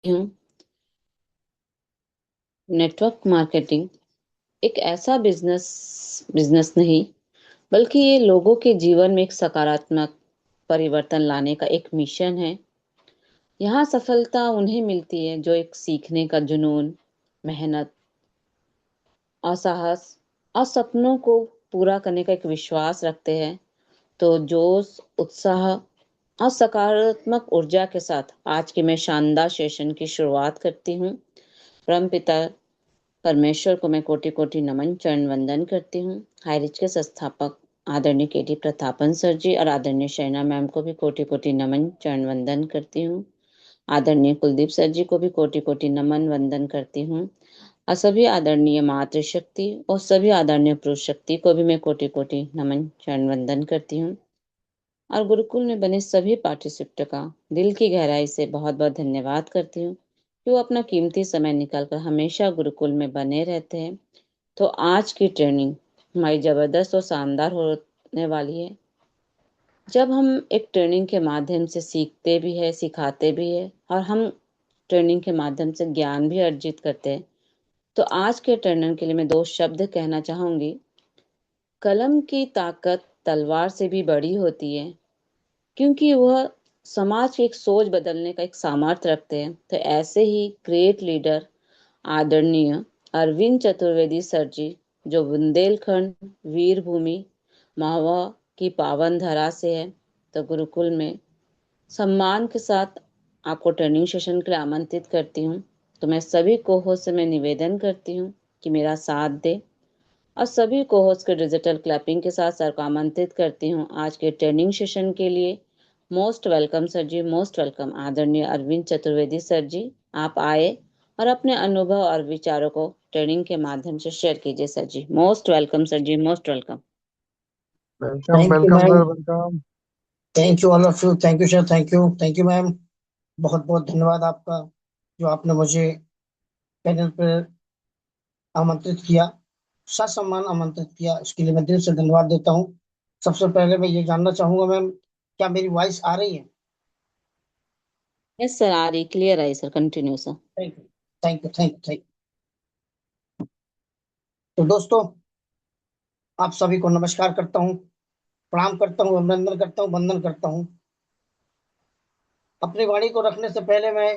हूँ। Network marketing एक ऐसा बिजनेस बिजनेस नहीं, बल्कि ये लोगों के जीवन में एक सकारात्मक परिवर्तन लाने का एक मिशन है। यहाँ सफलता उन्हें मिलती है जो एक सीखने का जुनून, मेहनत और साहस और सपनों को पूरा करने का एक विश्वास रखते हैं। तो जोश, उत्साह और सकारात्मक ऊर्जा के साथ आज के मैं शानदार सेशन की शुरुआत करती हूँ। परम पिता परमेश्वर को मैं कोटि कोटि नमन चरण वंदन करती हूँ। हाईरिच के संस्थापक आदरणीय केटी प्रतापन सर जी और आदरणीय शैना मैम को भी कोटि कोटि नमन चरण वंदन करती हूँ। आदरणीय कुलदीप सर जी को भी कोटि कोटि नमन वंदन करती हूँ। और सभी आदरणीय मातृशक्ति और सभी आदरणीय पुरुष शक्ति को भी मैं कोटि कोटि नमन चरण वंदन करती हूँ। और गुरुकुल में बने सभी पार्टिसिपेंट का दिल की गहराई से बहुत बहुत धन्यवाद करती हूँ कि वो अपना कीमती समय निकालकर हमेशा गुरुकुल में बने रहते हैं। तो आज की ट्रेनिंग हमारी जबरदस्त और शानदार होने वाली है। जब हम एक ट्रेनिंग के माध्यम से सीखते भी है, सिखाते भी है और हम ट्रेनिंग के माध्यम से ज्ञान भी अर्जित करते हैं, तो आज के ट्रेनिंग के लिए मैं दो शब्द कहना चाहूंगी। कलम की ताकत तलवार से भी बड़ी होती है, क्योंकि वह समाज की एक सोच बदलने का एक सामर्थ्य रखते हैं। तो ऐसे ही ग्रेट लीडर आदरणीय अरविंद चतुर्वेदी सर जी, जो बुंदेलखंड वीर भूमि महुआ की पावन धरा से है, तो गुरुकुल में सम्मान के साथ आपको ट्रेनिंग सेशन के लिए आमंत्रित करती हूँ। तो मैं सभी को होस्ट से मैं निवेदन करती हूँ कि मेरा साथ दे और सभी को होस्ट के डिजिटल क्लैपिंग के साथ सर को आमंत्रित करती हूँ आज के ट्रेनिंग सेशन के लिए। Most welcome sir ji, most welcome आदरणीय अरविंद चतुर्वेदी सर जी। आप आए और अपने अनुभव और विचारों को ट्रेनिंग के माध्यम से शेयर कीजिए sir ji. Most welcome sir ji, most welcome. Welcome thank you welcome ma'am. Sir welcome. Thank you all of you. Thank you sir. Thank you ma'am. बहुत बहुत धन्यवाद आपका, जो आपने मुझे पैनल पर आमंत्रित किया, ससम्मान आमंत्रित किया, इसके लिए मैं दिल से धन्यवाद देता हूँ। सबसे पहले मैं ये जानना चाहूंगा मैम, क्या मेरी वॉइस आ रही है? यस सर, आ रही, clear I sir, continue sir. Thank you. Thank you. तो दोस्तों, आप सभी को नमस्कार करता हूँ, प्रणाम करता हूँ, अभिनंदन करता हूँ, वंदन करता हूँ। अपनी वाणी को रखने से पहले मैं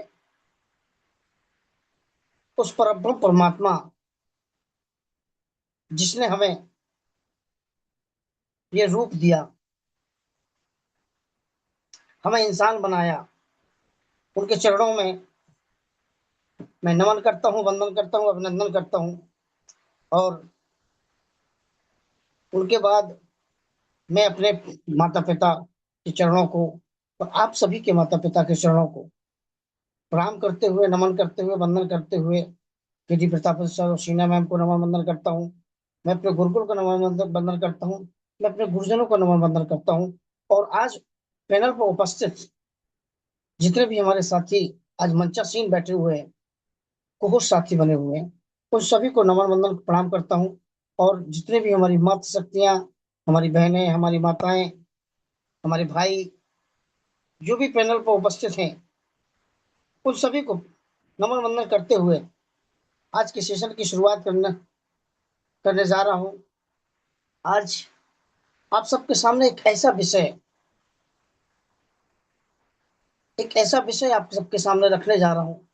उस परब्रह्म परमात्मा, जिसने हमें ये रूप दिया, हमें इंसान बनाया, उनके चरणों में मैं नमन करता हूँ, वंदन करता हूँ, अभिनंदन करता हूँ। और उनके बाद मैं अपने माता पिता के चरणों को और आप सभी के माता पिता के चरणों को प्रणाम करते हुए, नमन करते हुए, वंदन करते हुए, केटी प्रताप सर और शीना मैम को नमन वंदन करता हूँ। मैं अपने गुरुकुल को नमन वंदन वंदन करता हूँ। मैं अपने गुरुजनों को नमन वंदन करता हूँ। और आज पैनल पर उपस्थित जितने भी हमारे साथी आज मंचासीन बैठे हुए हैं, कुछ साथी बने हुए हैं, उन सभी को नमन वंदन प्रणाम करता हूँ। और जितने भी हमारी मातृ शक्तियाँ, हमारी बहनें, हमारी माताएं, हमारे भाई, जो भी पैनल पर उपस्थित हैं, उन सभी को नमन वंदन करते हुए आज के सेशन की शुरुआत करने जा रहा हूँ। आज आप सबके सामने एक ऐसा विषय आप सबके सामने रखने जा रहा हूँ।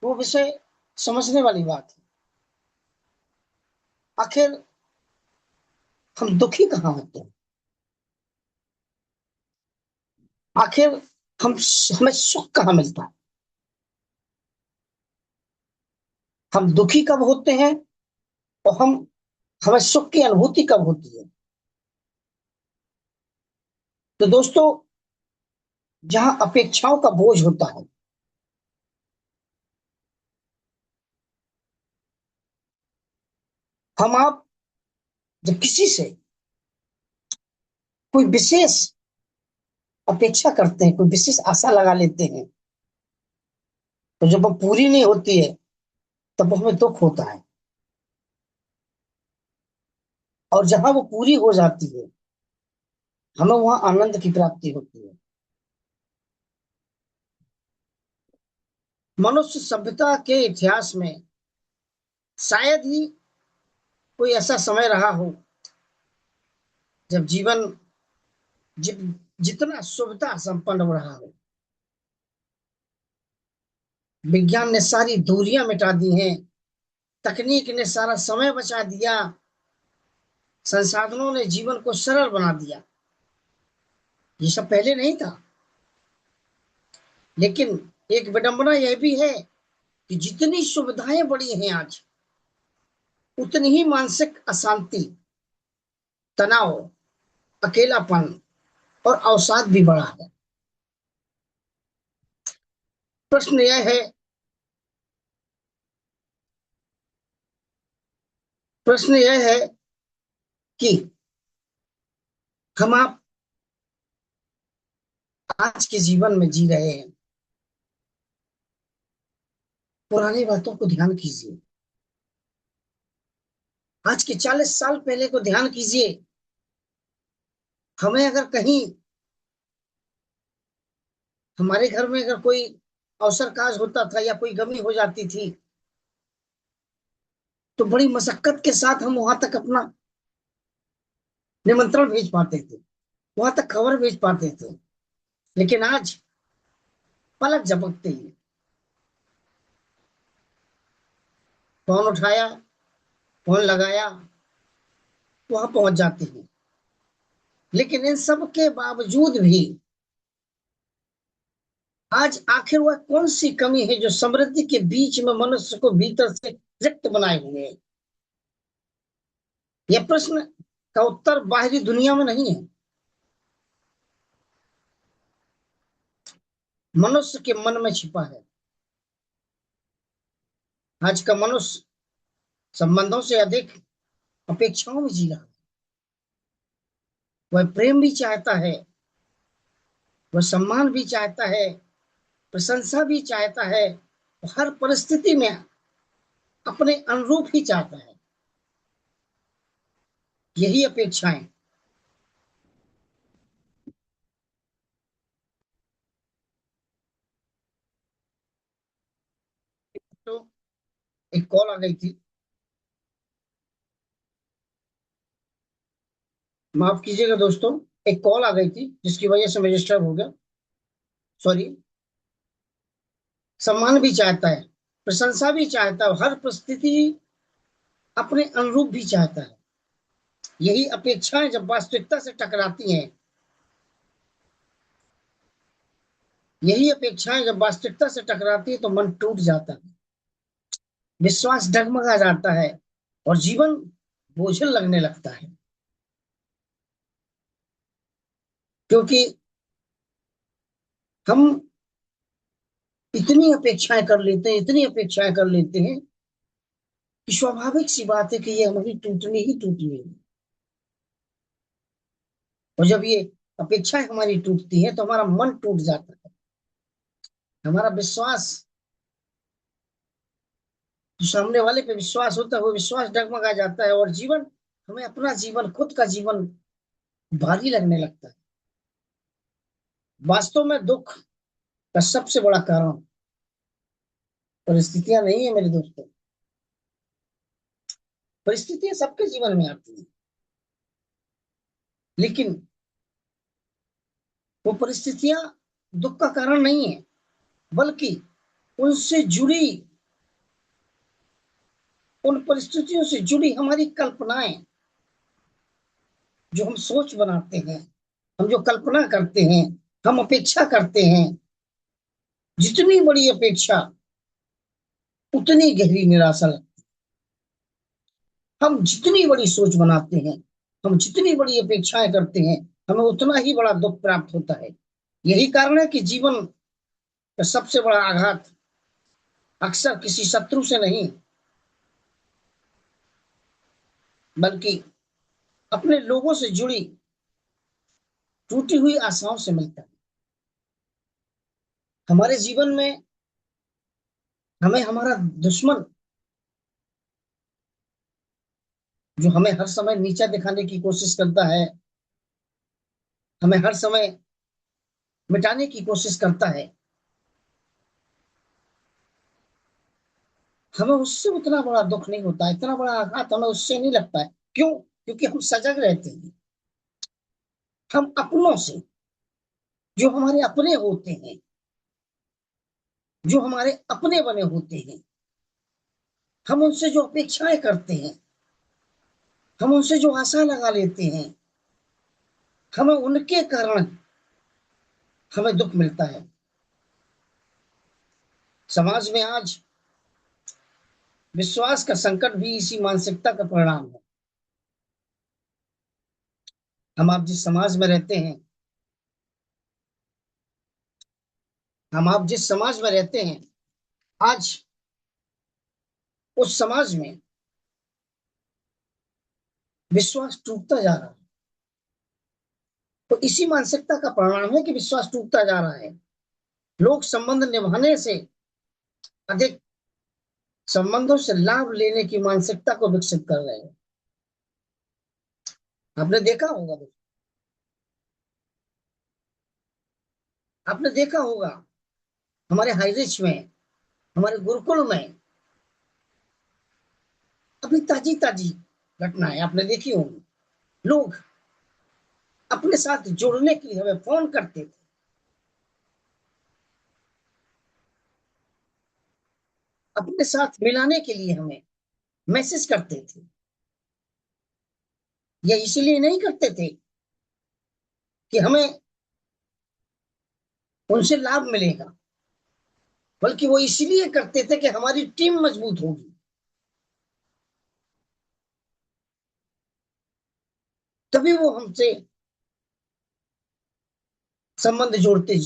वो विषय समझने वाली बात है। आखिर हम दुखी कहाँ होते हैं? आखिर हम हमें सुख कहाँ मिलता है? हम दुखी कब होते हैं और हमें सुख की अनुभूति कब होती है? तो दोस्तों, जहां अपेक्षाओं का बोझ होता है, हम आप जब किसी से कोई विशेष अपेक्षा करते हैं, कोई विशेष आशा लगा लेते हैं, तो जब वो पूरी नहीं होती है, तब हमें दुख होता है। और जहां वो पूरी हो जाती है, हमें वहां आनंद की प्राप्ति होती है। मनुष्य सभ्यता के इतिहास में शायद ही कोई ऐसा समय रहा हो जब जीवन जितना सुविधा संपन्न रहा हो। विज्ञान ने सारी दूरियां मिटा दी हैं, तकनीक ने सारा समय बचा दिया, संसाधनों ने जीवन को सरल बना दिया। ये सब पहले नहीं था। लेकिन एक विडंबना यह भी है कि जितनी सुविधाएं बढ़ी हैं आज, उतनी ही मानसिक अशांति, तनाव, अकेलापन और अवसाद भी बढ़ा है। प्रश्न यह है प्रश्न यह है कि हम आप आज के जीवन में जी रहे हैं। पुरानी बातों को ध्यान कीजिए, आज के 40 साल पहले को ध्यान कीजिए। हमें अगर कहीं हमारे घर में अगर कोई अवसर काज होता था या कोई गमी हो जाती थी, तो बड़ी मशक्कत के साथ हम वहां तक अपना निमंत्रण भेज पाते थे, वहां तक खबर भेज पाते थे। लेकिन आज पलक झपकते ही फोन उठाया, फोन लगाया, वहां पहुंच जाते हैं। लेकिन इन सब के बावजूद भी आज आखिर वह कौन सी कमी है जो समृद्धि के बीच में मनुष्य को भीतर से रिक्त बनाए हुए है? यह प्रश्न का उत्तर बाहरी दुनिया में नहीं है, मनुष्य के मन में छिपा है। आज का मनुष्य संबंधों से अधिक अपेक्षाओं में जी रहा है। वह प्रेम भी चाहता है, वह सम्मान भी चाहता है, प्रशंसा भी चाहता है, हर परिस्थिति में अपने अनुरूप ही चाहता है। यही अपेक्षाएं तो एक कॉल आ गई थी, माफ कीजिएगा दोस्तों, एक कॉल आ गई थी जिसकी वजह से मैं डिस्टर्ब हो गया, सॉरी। सम्मान भी चाहता है, प्रशंसा भी चाहता है, हर परिस्थिति अपने अनुरूप भी चाहता है। यही अपेक्षाएं जब वास्तविकता से टकराती हैं, यही अपेक्षाएं जब वास्तविकता से टकराती है तो मन टूट जाता है, विश्वास डगमगा जाता है और जीवन बोझिल लगने लगता है। क्योंकि हम इतनी अपेक्षाएं कर लेते हैं, इतनी अपेक्षाएं कर लेते हैं कि स्वाभाविक सी बात है कि ये हमारी टूटनी ही टूटनी है। और जब ये अपेक्षाएं हमारी टूटती है तो हमारा मन टूट जाता है, हमारा विश्वास, जो सामने वाले पे विश्वास होता है वो विश्वास डगमगा जाता है और जीवन, हमें अपना जीवन, खुद का जीवन भारी लगने लगता है। वास्तव में दुख का सबसे बड़ा कारण परिस्थितियां नहीं है मेरे दोस्तों। परिस्थितियां सबके जीवन में आती हैं, लेकिन वो परिस्थितियां दुख का कारण नहीं है, बल्कि उनसे जुड़ी, उन परिस्थितियों से जुड़ी हमारी कल्पनाएं, जो हम सोच बनाते हैं, हम जो कल्पना करते हैं, हम अपेक्षा करते हैं। जितनी बड़ी अपेक्षा उतनी गहरी निराशा लगती है। हम जितनी बड़ी सोच बनाते हैं, हम जितनी बड़ी अपेक्षाएं करते हैं, हमें उतना ही बड़ा दुख प्राप्त होता है। यही कारण है कि जीवन का सबसे बड़ा आघात अक्सर किसी शत्रु से नहीं, बल्कि अपने लोगों से जुड़ी टूटी हुई आशाओं से मिलता है। हमारे जीवन में हमें हमारा दुश्मन, जो हमें हर समय नीचा दिखाने की कोशिश करता है, हमें हर समय मिटाने की कोशिश करता है, हमें उससे उतना बड़ा दुख नहीं होता, इतना बड़ा आघात हमें उससे नहीं लगता है। क्यों? क्योंकि हम सजग रहते हैं। हम अपनों से, जो हमारे अपने होते हैं, जो हमारे अपने बने होते हैं, हम उनसे जो अपेक्षाएं करते हैं, हम उनसे जो आशा लगा लेते हैं, हमें उनके कारण हमें दुख मिलता है। समाज में आज विश्वास का संकट भी इसी मानसिकता का परिणाम है। हम आप जिस समाज में रहते हैं, हम आप जिस समाज में रहते हैं, आज उस समाज में विश्वास टूटता जा रहा है। तो इसी मानसिकता का परिणाम है कि विश्वास टूटता जा रहा है। लोग संबंध निभाने से अधिक संबंधों से लाभ लेने की मानसिकता को विकसित कर रहे हैं। आपने देखा होगा, आपने देखा होगा हमारे हाईरिच में, हमारे गुरुकुल में अभी ताजी ताजी घटनाएं आपने देखी होंगी। लोग अपने साथ जुड़ने के लिए हमें फोन करते थे, अपने साथ मिलाने के लिए हमें मैसेज करते थे। या इसलिए नहीं करते थे कि हमें उनसे लाभ मिलेगा, बल्कि वो इसलिए करते थे कि हमारी टीम मजबूत होगी। तभी वो हमसे संबंध जोड़ते,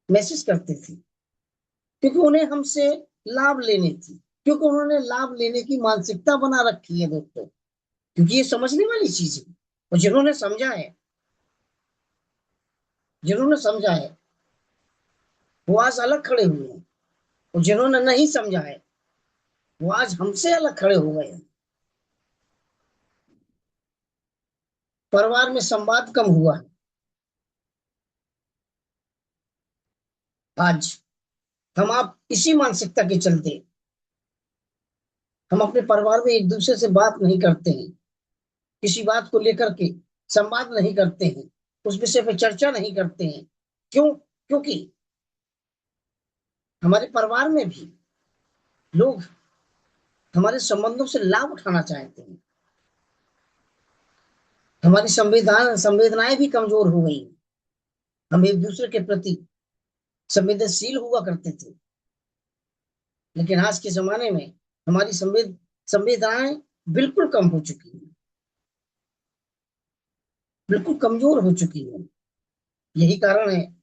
मैसेज करते थे, क्योंकि उन्हें हमसे लाभ लेने थी, क्योंकि उन्होंने लाभ लेने की मानसिकता बना रखी है दोस्तों। क्योंकि ये समझने वाली चीज है। और जिन्होंने समझा है, जिन्होंने समझा है वो आज अलग खड़े हुए हैं, और जिन्होंने नहीं समझा है वो आज हमसे अलग खड़े हो गए हैं। परिवार में संवाद कम हुआ है। आज हम आप इसी मानसिकता के चलते हम अपने परिवार में एक दूसरे से बात नहीं करते हैं, किसी बात को लेकर के संवाद नहीं करते हैं, उस विषय पर चर्चा नहीं करते हैं। क्यों? क्योंकि हमारे परिवार में भी लोग हमारे संबंधों से लाभ उठाना चाहते हैं। हमारी संवेदनाएं भी कमजोर हो गई। हम एक दूसरे के प्रति संवेदनशील हुआ करते थे, लेकिन आज के जमाने में हमारी संवेदनाएं बिल्कुल कम हो चुकी हैं, बिल्कुल कमजोर हो चुकी है। यही कारण है।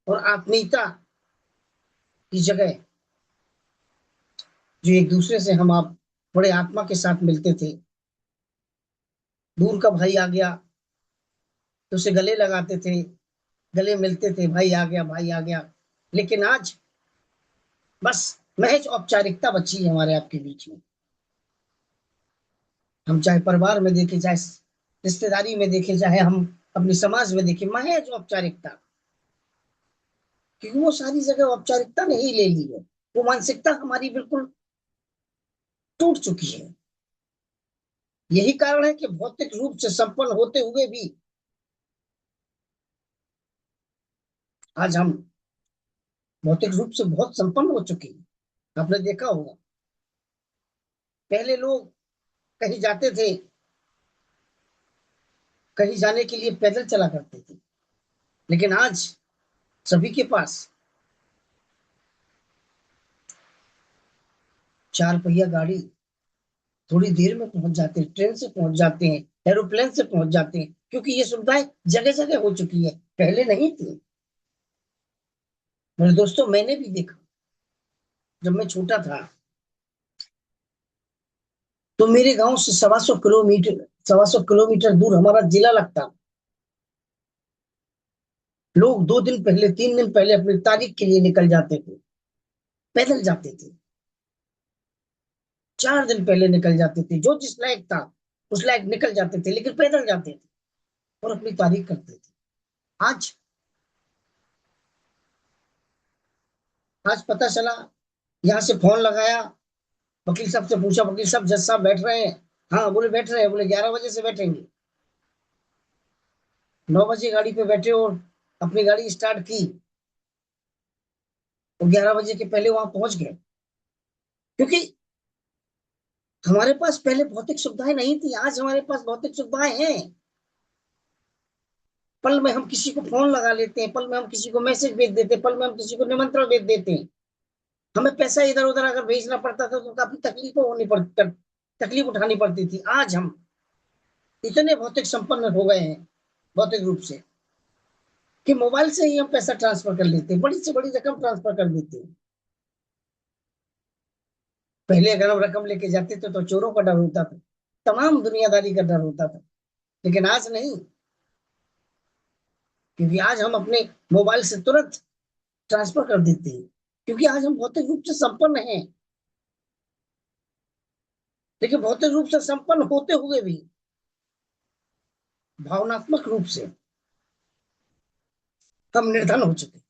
और आत्मीयता की जगह, जो एक दूसरे से हम आप बड़े आत्मा के साथ मिलते थे, दूर का भाई आ गया तो उसे गले लगाते थे, गले मिलते थे, भाई आ गया, भाई आ गया। लेकिन आज बस महज औपचारिकता बची है हमारे आपके बीच में। हम चाहे परिवार में देखें, चाहे रिश्तेदारी में देखें, चाहे हम अपने समाज में देखें, महज औपचारिकता। क्योंकि वो सारी जगह औपचारिकता ने ही ले ली है। वो मानसिकता हमारी बिल्कुल टूट चुकी है। यही कारण है कि भौतिक रूप से संपन्न होते हुए भी आज हम भौतिक रूप से बहुत संपन्न हो चुके हैं। आपने देखा होगा पहले लोग कहीं जाते थे, कहीं जाने के लिए पैदल चला करते थे, लेकिन आज सभी के पास चार पहिया गाड़ी, थोड़ी देर में पहुंच जाते हैं, ट्रेन से पहुंच जाते हैं, एरोप्लेन से पहुंच जाते हैं, क्योंकि ये सुविधाएं जगह जगह हो चुकी है, पहले नहीं थी। मेरे दोस्तों, मैंने भी देखा जब मैं छोटा था, तो मेरे गांव से 125 किलोमीटर, 125 किलोमीटर दूर हमारा जिला लगता। लोग 2 दिन पहले, 3 दिन पहले अपनी तारीख के लिए निकल जाते थे, पैदल जाते थे। 4 दिन पहले निकल जाते थे, जो जिस लायक था उस लायक निकल जाते थे, लेकिन पैदल जाते थे और अपनी तारीख करते थे। आज आज पता चला यहाँ से फोन लगाया, वकील साहब से पूछा, वकील साहब जज साहब बैठ रहे हैं? हाँ, बोले बैठ रहे हैं। बोले 11 बजे से बैठेंगे। 9 बजे गाड़ी पे बैठे और अपनी गाड़ी स्टार्ट की, तो 11 बजे के पहले वहां पहुंच गए। क्योंकि हमारे पास पहले भौतिक सुविधाएं नहीं थी, आज हमारे पास भौतिक सुविधाएं हैं। पल में हम किसी को फोन लगा लेते हैं, पल में हम किसी को मैसेज भेज देते हैं, पल में हम किसी को निमंत्रण भेज देते हैं। हमें पैसा इधर उधर अगर भेजना पड़ता था तो काफी तकलीफ उठानी पड़ती थी। आज हम इतने भौतिक संपन्न हो गए हैं भौतिक रूप से, कि मोबाइल से ही हम पैसा ट्रांसफर कर लेते हैं, बड़ी से बड़ी रकम ट्रांसफर कर देते हैं। पहले अगर हम रकम लेके जाते थे तो चोरों का डर होता था, तमाम दुनियादारी का डर होता था। लेकिन आज नहीं, क्योंकि आज हम अपने मोबाइल से तुरंत ट्रांसफर कर देते हैं, क्योंकि आज हम भौतिक रूप से संपन्न हैं। लेकिन भौतिक रूप से संपन्न होते हुए भी भावनात्मक रूप से हम निर्धन हो चुके हैं।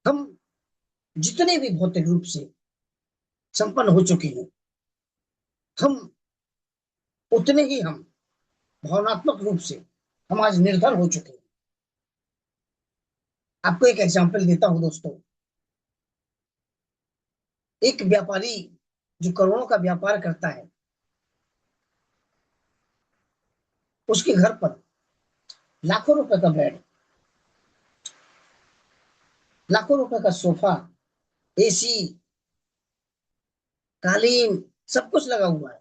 हम जितने भी भौतिक रूप से संपन्न हो चुके हैं, हम उतने ही हम भावनात्मक रूप से हम आज निर्धन हो चुके हैं। आपको एक एग्जांपल देता हूं दोस्तों। एक व्यापारी जो करोड़ों का व्यापार करता है, उसके घर पर लाखों रुपए का बेड, लाखों रुपए का सोफा, एसी, कालीन, सब कुछ लगा हुआ है।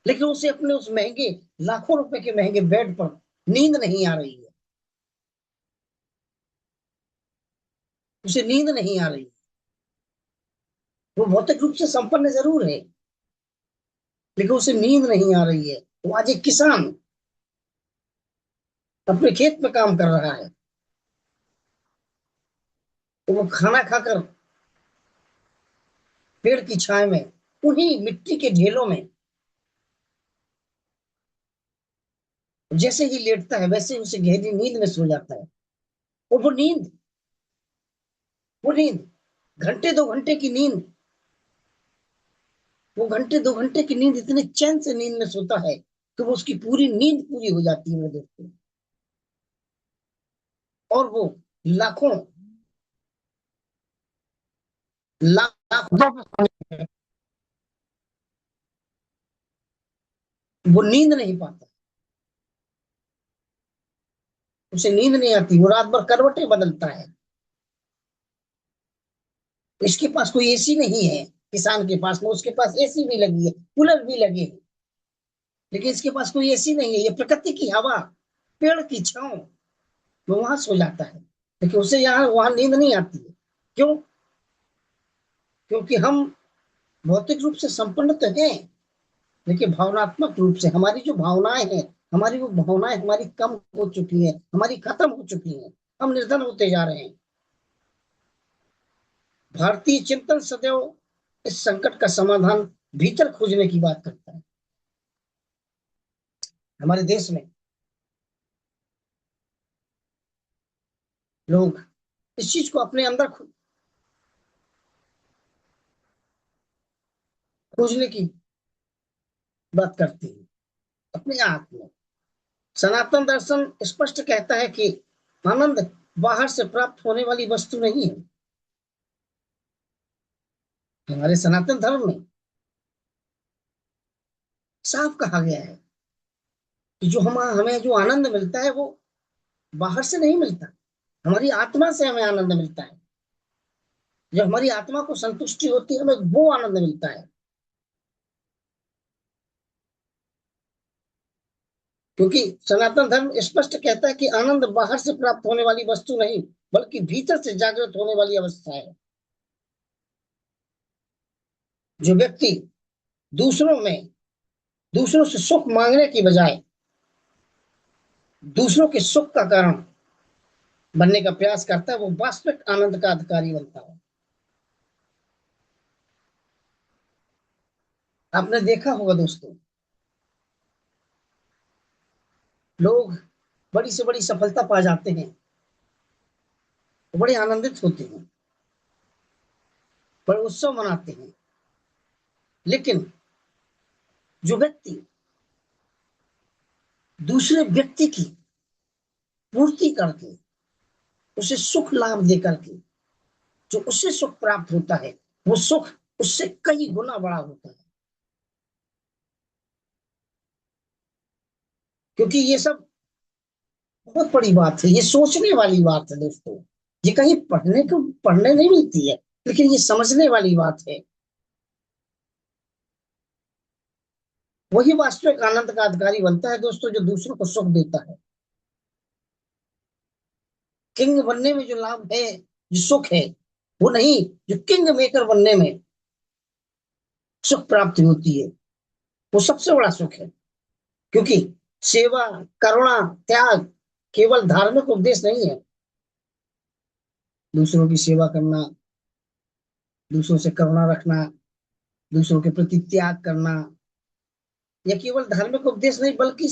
लेकिन उसे अपने उस महंगे, लाखों रुपए के महंगे बेड पर नींद नहीं आ रही है। उसे नींद नहीं आ रही। वो भौतिक रूप से संपन्न जरूर है, लेकिन उसे नींद नहीं आ रही है। वो आज एक किसान अपने खेत में काम कर रहा है, तो वो खाना खाकर पेड़ की छाया में, उन्हीं मिट्टी के ढेलों में जैसे ही लेटता है, वैसे ही उसे गहरी नींद में सो जाता है। और वो नींद घंटे 2 घंटे की नींद, वो घंटे 2 घंटे की नींद इतने चैन से नींद में सोता है कि वो उसकी पूरी नींद पूरी हो जाती है मेरे दोस्तों। और वो लाखों लाखों वो नींद नहीं पाता, उसे नींद नहीं आती। वो रात भर करवटें बदलता है। इसके पास कोई एसी नहीं है, किसान के पास में, उसके पास एसी भी लगी है, कूलर भी लगे हैं, लेकिन इसके पास कोई एसी नहीं है। ये प्रकृति की हवा, पेड़ की छांव, वो वहां सो जाता है। लेकिन उसे यहाँ वहां नींद नहीं आती है। क्यों? क्योंकि हम भौतिक रूप से संपन्न तो हैं, लेकिन भावनात्मक रूप से हमारी जो भावनाएं हैं, हमारी वो भावनाएं हमारी कम हो चुकी हैं, हमारी खत्म हो चुकी हैं। हम निर्धन होते जा रहे हैं। भारतीय चिंतन सदैव इस संकट का समाधान भीतर खोजने की बात करता है। हमारे देश में लोग इस चीज को अपने अंदर खोजने की बात करते हैं, अपने आप में। सनातन दर्शन स्पष्ट कहता है कि आनंद बाहर से प्राप्त होने वाली वस्तु नहीं है। हमारे सनातन धर्म में साफ कहा गया है कि जो हम हमें जो आनंद मिलता है वो बाहर से नहीं मिलता, हमारी आत्मा से हमें आनंद मिलता है। जब हमारी आत्मा को संतुष्टि होती है, हमें वो आनंद मिलता है। क्योंकि सनातन धर्म स्पष्ट कहता है कि आनंद बाहर से प्राप्त होने वाली वस्तु नहीं, बल्कि भीतर से जागृत होने वाली अवस्था है। जो व्यक्ति दूसरों में दूसरों से सुख मांगने की बजाय दूसरों के सुख का कारण बनने का प्रयास करता है, वो वास्तविक आनंद का अधिकारी बनता है। आपने देखा होगा दोस्तों, लोग बड़ी से बड़ी सफलता पा जाते हैं, बड़े आनंदित होते हैं, बड़े उत्सव मनाते हैं। लेकिन जो व्यक्ति दूसरे व्यक्ति की पूर्ति करके, उसे सुख लाभ देकर के जो उससे सुख प्राप्त होता है, वो सुख उससे कई गुना बड़ा होता है। क्योंकि ये सब बहुत बड़ी बात है, ये सोचने वाली बात है दोस्तों। ये कहीं पढ़ने नहीं मिलती है, लेकिन ये समझने वाली बात है। वही वास्तविक आनंद का अधिकारी बनता है दोस्तों, जो दूसरों को सुख देता है। किंग बनने में जो लाभ है, जो सुख है, वो नहीं जो किंग मेकर बनने में सुख प्राप्ति होती है, वो सबसे बड़ा सुख है। क्योंकि सेवा, करुणा, त्याग केवल धार्मिक उपदेश नहीं है। दूसरों की सेवा करना, दूसरों से करुणा रखना, दूसरों के प्रति त्याग करना, यह केवल धार्मिक उपदेश नहीं, बल्कि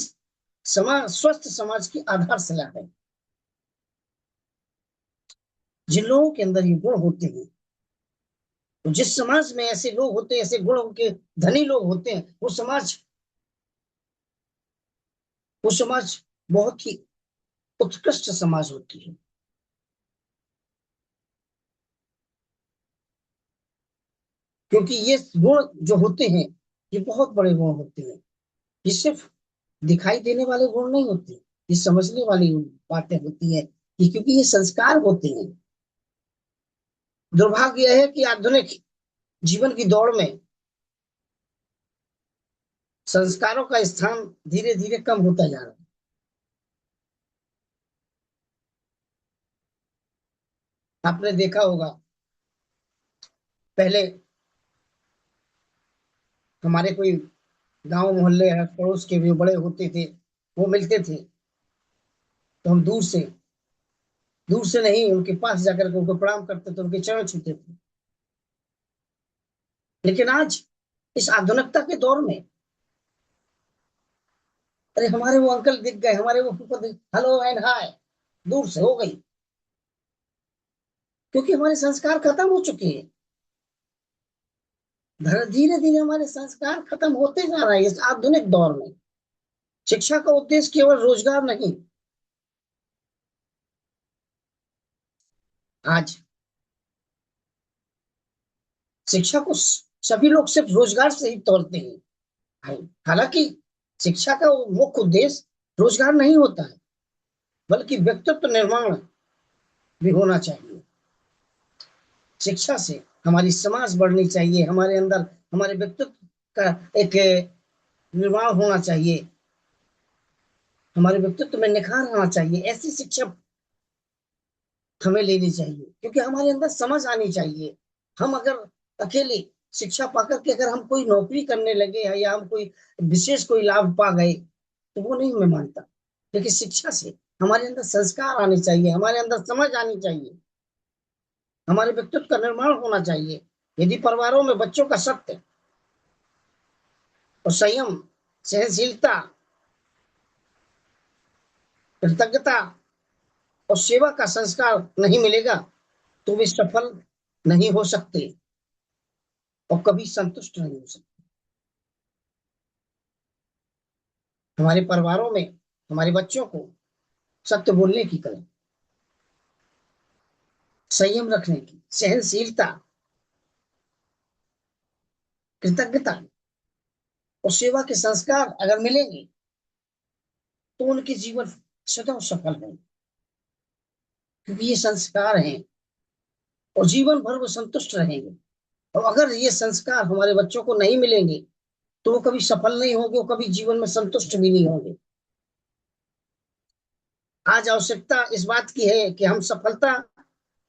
स्वस्थ समाज की आधारशिला है। जिन लोगों के अंदर ये गुण होते हैं, तो जिस समाज में ऐसे लोग होते हैं, ऐसे गुणों के धनी लोग होते हैं, वो समाज बहुत ही उत्कृष्ट समाज होती है। क्योंकि ये गुण जो होते हैं, ये बहुत बड़े गुण होते हैं। ये सिर्फ दिखाई देने वाले गुण नहीं होते, ये समझने वाली बातें होती है। ये क्योंकि ये संस्कार होते हैं। दुर्भाग्य यह है कि आधुनिक जीवन की दौड़ में संस्कारों का स्थान धीरे धीरे कम होता जा रहा है। आपने देखा होगा, पहले हमारे कोई गांव मोहल्ले पड़ोस के भी बड़े होते थे, वो मिलते थे, तो हम दूर से नहीं, उनके पास जाकर के उनको प्रणाम करते थे, उनके चरण छूते थे। लेकिन आज इस आधुनिकता के दौर में, अरे हमारे वो अंकल दिख गए, हमारे वो फूफा दिख, हेलो एंड हाय दूर से हो गई। क्योंकि हमारे संस्कार खत्म हो चुके हैं। धीरे धीरे हमारे संस्कार खत्म होते जा रहे हैं इस आधुनिक दौर में। शिक्षा का उद्देश्य केवल रोजगार नहीं। आज शिक्षा को सभी लोग सिर्फ रोजगार से ही तोलते हैं। हालांकि शिक्षा का मुख्य उद्देश्य रोजगार नहीं होता है, बल्कि व्यक्तित्व निर्माण भी होना चाहिए। शिक्षा से हमारी समाज बढ़नी चाहिए, हमारे अंदर हमारे व्यक्तित्व का एक निर्माण होना चाहिए, हमारे व्यक्तित्व में निखार आना चाहिए। ऐसी शिक्षा हमें लेनी चाहिए, क्योंकि हमारे अंदर समझ आनी चाहिए। हम अगर अकेले शिक्षा पाकर के अगर हम कोई नौकरी करने लगे हैं, या हम कोई विशेष कोई लाभ पा गए, तो वो नहीं मैं मानता। लेकिन शिक्षा से हमारे अंदर संस्कार आने चाहिए, हमारे अंदर समझ आनी चाहिए, हमारे व्यक्तित्व का निर्माण होना चाहिए। यदि परिवारों में बच्चों का सत्य और संयम, सहनशीलता, कृतज्ञता और सेवा का संस्कार नहीं मिलेगा, तो वे सफल नहीं हो सकते और कभी संतुष्ट नहीं हो सकते। हमारे परिवारों में हमारे बच्चों को सत्य बोलने की कला, संयम रखने की, सहनशीलता, कृतज्ञता और सेवा के संस्कार अगर मिलेंगे, तो उनके जीवन सदैव सफल होंगे। क्योंकि ये संस्कार हैं, और जीवन भर वो संतुष्ट रहेंगे। और अगर ये संस्कार हमारे बच्चों को नहीं मिलेंगे, तो वो कभी सफल नहीं होंगे, वो कभी जीवन में संतुष्ट भी नहीं होंगे। आज आवश्यकता इस बात की है कि हम सफलता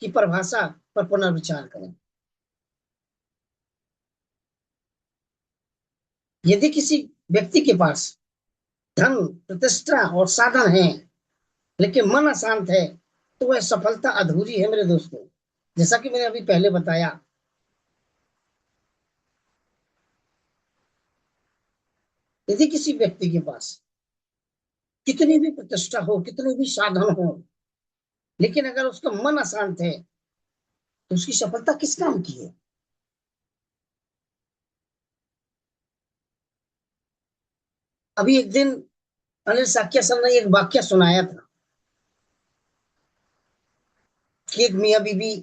की परिभाषा पर पुनर्विचार करें। यदि किसी व्यक्ति के पास धन, प्रतिष्ठा और साधन है, लेकिन मन अशांत है, तो वह सफलता अधूरी है मेरे दोस्तों। जैसा कि मैंने अभी पहले बताया, यदि किसी व्यक्ति के पास कितनी भी प्रतिष्ठा हो, कितने भी साधन हो, लेकिन अगर उसका मन अशांत है तो उसकी सफलता किस काम की है? अभी एक दिन अनिल साकिया सर ने एक वाक्य सुनाया था कि एक मियाँ बीबी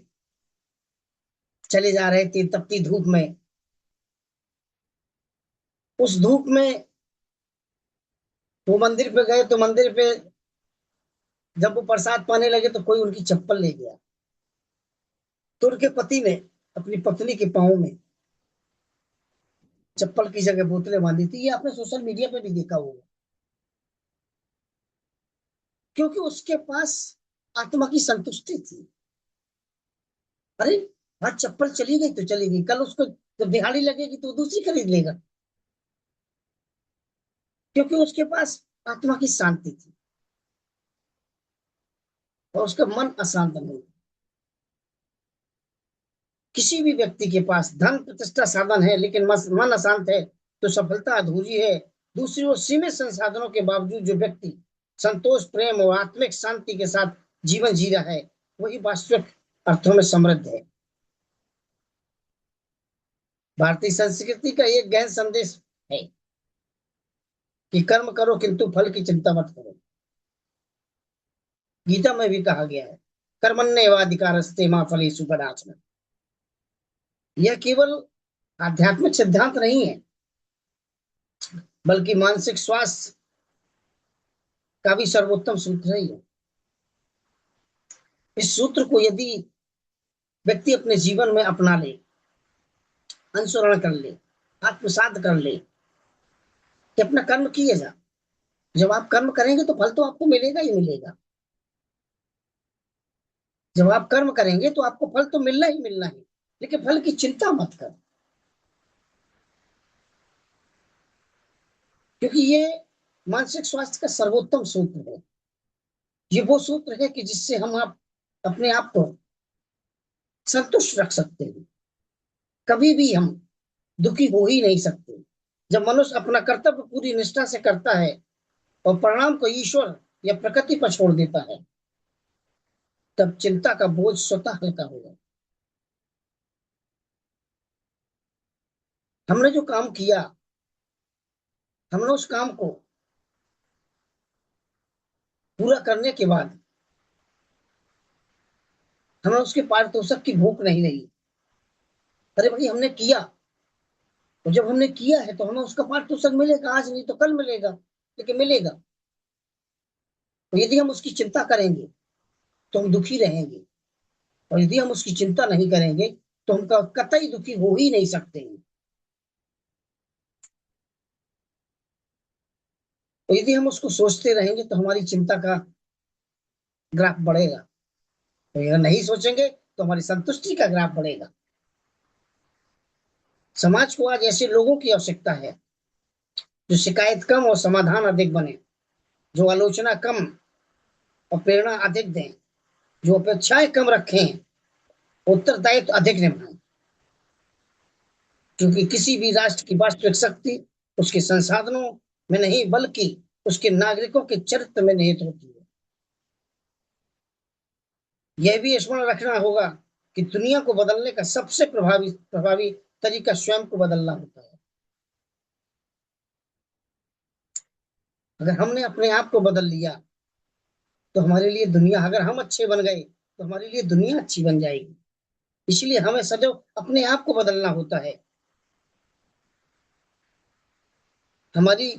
चले जा रहे थे तपती धूप में। उस धूप में वो मंदिर पे गए तो मंदिर पे जब वो प्रसाद पाने लगे तो कोई उनकी चप्पल ले गया। तो उनके पति ने अपनी पत्नी के पाँव में चप्पल की जगह बोतलें बांधी थी। ये आपने सोशल मीडिया पे भी देखा होगा। क्योंकि उसके पास आत्मा की संतुष्टि थी। अरे आज चप्पल चली गई तो चली गई, कल उसको जब दिहाड़ी लगेगी तो वो दूसरी खरीद लेगा। क्योंकि उसके पास आत्मा की शांति थी और उसका मन अशांत नहीं था। किसी भी व्यक्ति के पास धन प्रतिष्ठा साधन है लेकिन मन अशांत है तो सफलता अधूरी है। दूसरी ओर सीमित संसाधनों के बावजूद जो व्यक्ति संतोष, प्रेम और आत्मिक शांति के साथ जीवन जी रहा है वही वास्तविक अर्थों में समृद्ध है। भारतीय संस्कृति का एक गहन संदेश है कि कर्म करो किंतु फल की चिंता मत करो। गीता में भी कहा गया है, कर्मण्येवाधिकारस्ते मा फलेषु कदाचन। यह केवल आध्यात्मिक सिद्धांत नहीं है बल्कि मानसिक स्वास्थ्य का भी सर्वोत्तम सूत्र ही है। इस सूत्र को यदि व्यक्ति अपने जीवन में अपना ले, अनुसरण कर ले, आत्मसात कर ले कि अपना कर्म किए जा। जब आप कर्म करेंगे तो फल तो आपको मिलेगा ही मिलेगा। जब आप कर्म करेंगे तो आपको फल तो मिलना ही मिलना है, लेकिन फल की चिंता मत कर। क्योंकि ये मानसिक स्वास्थ्य का सर्वोत्तम सूत्र है। ये वो सूत्र है कि जिससे हम आप अपने आप को संतुष्ट रख सकते हैं। कभी भी हम दुखी हो ही नहीं सकते। जब मनुष्य अपना कर्तव्य पूरी निष्ठा से करता है और परिणाम को ईश्वर या प्रकृति पर छोड़ देता है तब चिंता का बोझ स्वतः हल्का होगा। हमने जो काम किया, हमने उस काम को पूरा करने के बाद हमें उसके पारितोषिक की भूख नहीं रही। अरे भाई हमने किया, तो जब हमने किया है तो हमें उसका पारितोषिक मिलेगा। आज नहीं तो कल मिलेगा, लेकिन मिलेगा। तो यदि हम उसकी चिंता करेंगे तो हम दुखी रहेंगे, और यदि हम उसकी चिंता नहीं करेंगे तो हम कतई दुखी हो ही नहीं सकते हैं। तो यदि हम उसको सोचते रहेंगे तो हमारी चिंता का ग्राफ बढ़ेगा, तो अगर नहीं सोचेंगे तो हमारी संतुष्टि का ग्राफ बढ़ेगा। समाज को आज ऐसे लोगों की आवश्यकता है जो शिकायत कम और समाधान अधिक बने, जो आलोचना कम और प्रेरणा अधिक दें, जो अपेक्षाएं कम रखें, उत्तरदायित्व अधिक निभाएं। क्योंकि किसी भी राष्ट्र की वास्तविक शक्ति उसके संसाधनों में नहीं बल्कि उसके नागरिकों के चरित्र में निहित होती है। यह भी स्मरण रखना होगा कि दुनिया को बदलने का सबसे प्रभावी प्रभावी तरीका स्वयं को बदलना होता है। अगर हमने अपने आप को बदल लिया तो हमारे लिए दुनिया, अगर हम अच्छे बन गए तो हमारे लिए दुनिया अच्छी बन जाएगी। इसलिए हमें सदैव अपने आप को बदलना होता है। हमारी